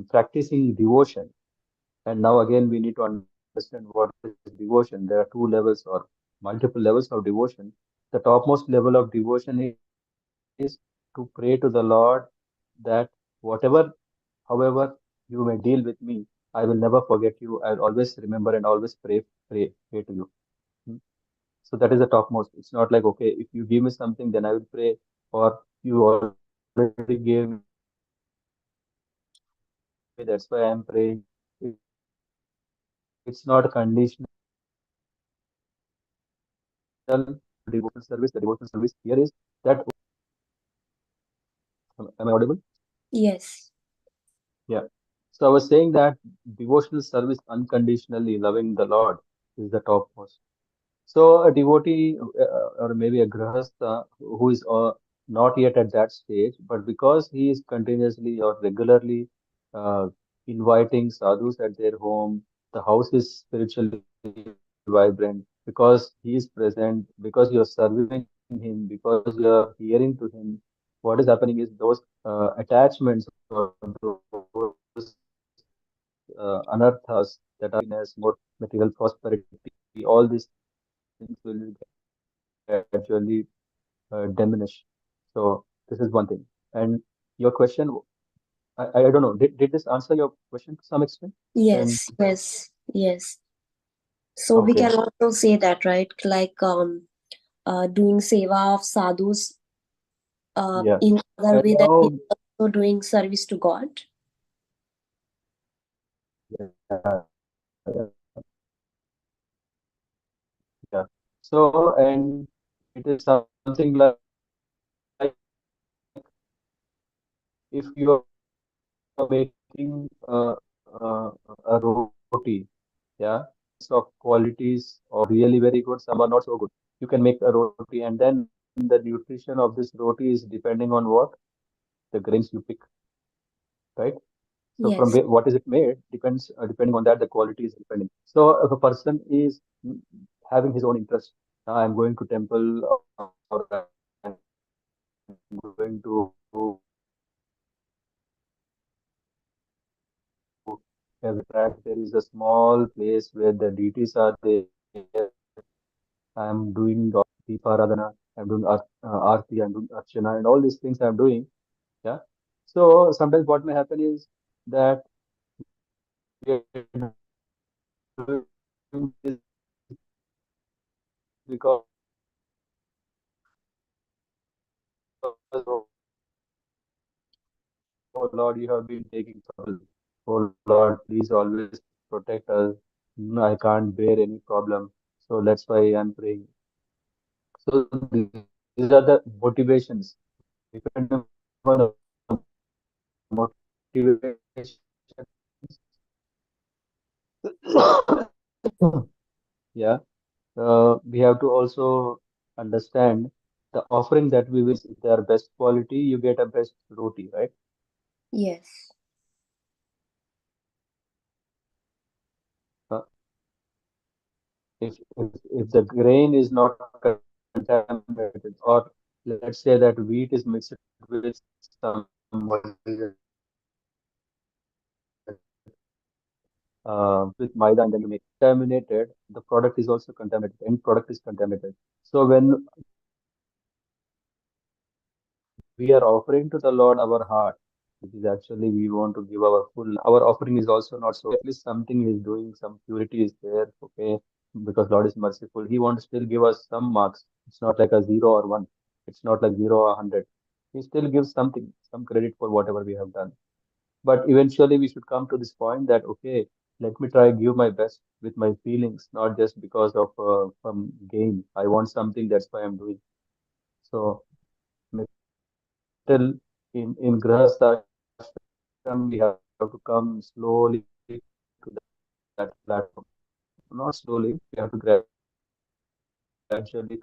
practicing devotion. And now again, we need to understand what is devotion. There are two levels or multiple levels of devotion. The topmost level of devotion is to pray to the Lord that whatever, however you may deal with me, I will never forget you. I will always remember and always pray to you. Hmm. So that is the topmost. It's not like, okay, if you give me something, then I will pray, or you already gave me, that's why I am praying. It's not conditional. It's not conditional. Devotional service. The devotional service here is that, am I audible? Yes. Yeah. So I was saying that devotional service unconditionally loving the Lord is the topmost. So a devotee or maybe a grahastha who is not yet at that stage, but because he is continuously or regularly uh, inviting sadhus at their home, the house is spiritually vibrant because he is present, because you are serving him, because you are hearing to him. What is happening is those attachments or those anarthas that are more material prosperity, all these things will gradually diminish. So this is one thing. And your question, I don't know, did this answer your question to some extent? And Yes. Yes. Yes. So we okay, can also say that, right? Like doing seva of sadhus yeah. in other And way that we now, are also doing service to God. yeah, yeah. So, and it is something like if you are making a roti, yeah, of qualities or really very good, some are not so good. You can make a roti, and then the nutrition of this roti is depending on what? The grains you pick, right? So from Yes. what is it made depends depending on that the quality is depending. So if a person is having his own interest, I'm going to temple or I'm going to every track there is a small place where the deities are there. I'm doing Deeparadhana, I'm doing Aarti, I'm doing Archana, and all these things I'm doing. Yeah. So sometimes what may happen is that we are doing this because oh Lord, you have been taking trouble. Oh Lord, please always protect us. No, I can't bear any problem. So that's why I'm praying. So these are the motivations. Depending on the motivation, yeah, we have to also understand the offering that we will, if they are best quality, you get a best roti, right? Yes. Uh, if the grain is not contaminated, or let's say that wheat is mixed with some with maida and then you make contaminated, the product is also contaminated. End product is contaminated. So when we are offering to the Lord our heart, which is actually we want to give our full, our offering is also not so. At least something is doing, some purity is there, okay, because Lord is merciful. He wants to still give us some marks. It's not like a 0 or 1. It's not like 0 or 100. He still gives something, some credit for whatever we have done. But eventually we should come to this point that, okay, let me try give my best with my feelings, not just because of some gain. I want something, that's why I'm doing. So till in Grahastha ashram, we have to come slowly to that platform. Not slowly, we have to gradually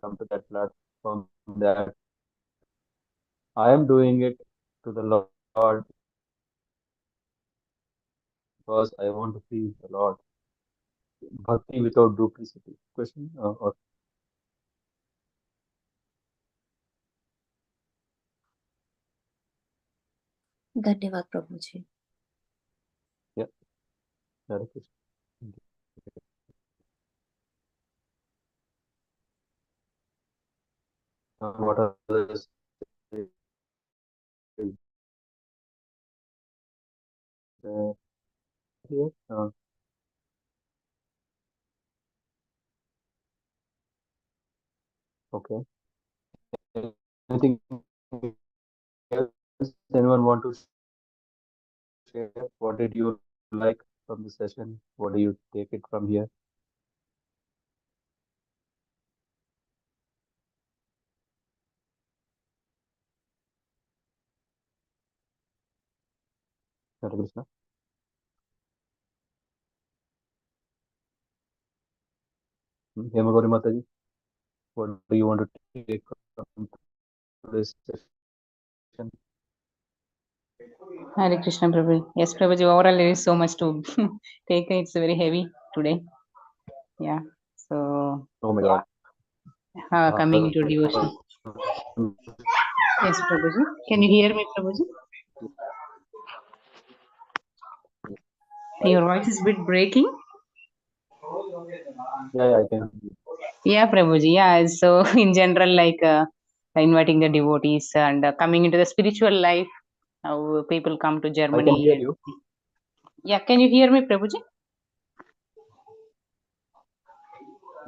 come to that platform that I am doing it to the Lord because I want to please the Lord, because I want to please the Lord. Bhakti without duplicity. Question or. धन्यवाद प्रभु जी. Hare Krishna. Thank you. What are the here? Okay. Anything else? Anyone want to share? What did you like from the session? What do you take it from here? Hare Krishna. Hemagori Mataji, what do you want to take from today's session? Hare Krishna Prabhu. Yes, Prabhuji, overall there is so much to take. It's very heavy today. Yeah. So Oh my God. coming into devotion. Yes, Prabhuji. Can you hear me, Prabhuji? Your voice is a bit breaking. Yeah, I can. Yeah, Prabhuji. Yeah. So in general, like inviting the devotees and coming into the spiritual life, how people come to I Germany. can hear you. Yeah. Can you hear me, Prabhuji?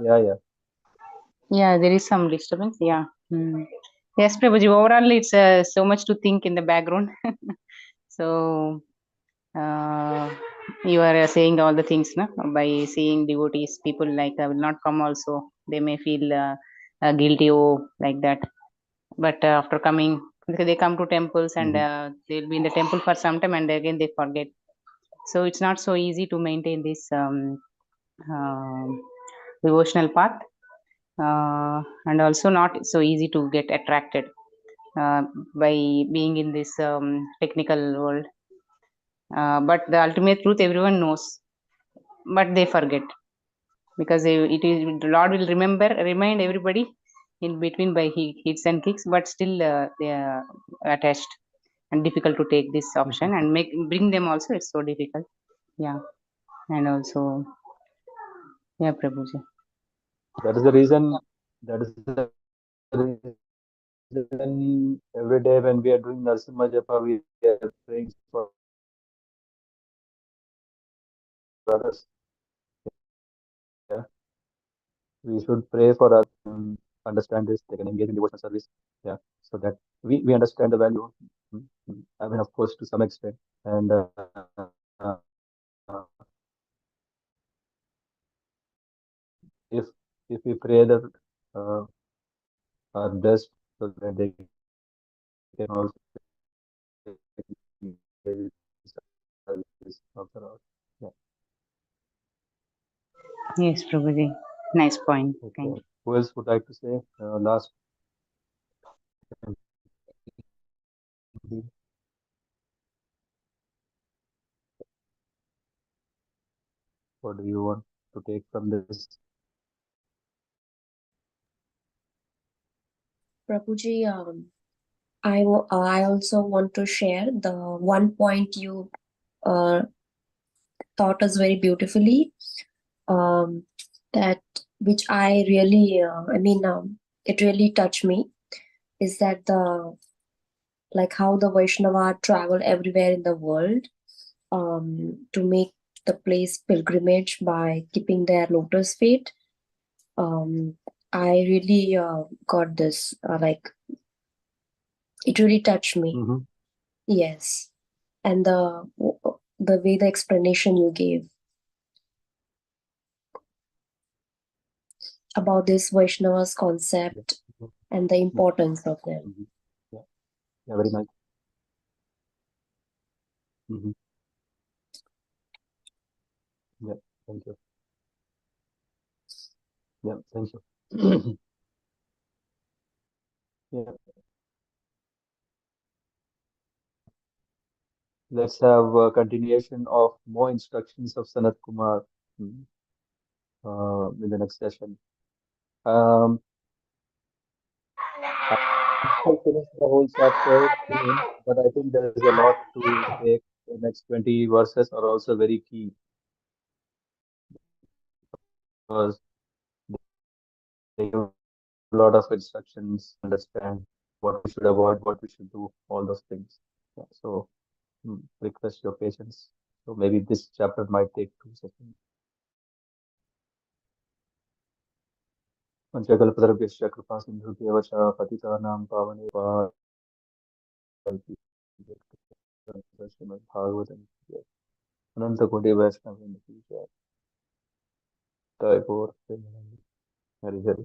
Yeah. Yeah, there is some disturbance. Yeah. Yes, Prabhuji. Overall, it's so much to think in the background. So you are saying all the things, no? By seeing devotees, people like will not come also. They may feel guilty or like that. But after coming, because they come to temples and they'll be in the temple for some time and again they forget. So it's not so easy to maintain this devotional path. And also not so easy to get attracted by being in this technical world. But the ultimate truth everyone knows, but they forget because it is the Lord will remind everybody in between by hits and kicks, but still they are attached and difficult to take this option and bring them also. It's so difficult. Yeah, and also yeah, Prabhuji. That is the reason. That is the reason every day when we are doing Narasimha Japa, we are praying for others. Yeah. We should pray for others and understand this. They can engage in devotional service. Yeah. So that we understand the value. I mean, of course, to some extent. And uh, if we pray that our best, so that they can also engage in service of the Lord. Yeah. Yes, Prabhuji. Nice point. Thank Okay. you. Who else would like to say last? What do you want to take from this? Prabhuji, I also want to share the one point you taught us very beautifully, that which I really, it really touched me, is that like how the Vaishnava travel everywhere in the world to make the place pilgrimage by keeping their lotus feet. I really got this, like it really touched me. Yes. And the way the explanation you gave about this Vaishnava's concept and the importance of them. Yeah, very nice. Yeah, thank you. Yeah, thank you. Yeah. Let's have a continuation of more instructions of Sanat Kumar in the next session. I'll finish the whole chapter soon, but I think there is a lot to take. The next 20 verses are also very key because they give a lot of instructions, understand what we should avoid, what we should do, all those things. Yeah, so request your patience. So maybe this chapter might take 2 seconds. पंचकल्पतरुभ्यश्च कृपा सिन्धुभ्येव च पतितानां पावनेभ्यः श्रीमद्भागवतम् अनंतकोटि वैष्णव जय गौर हरि हरि।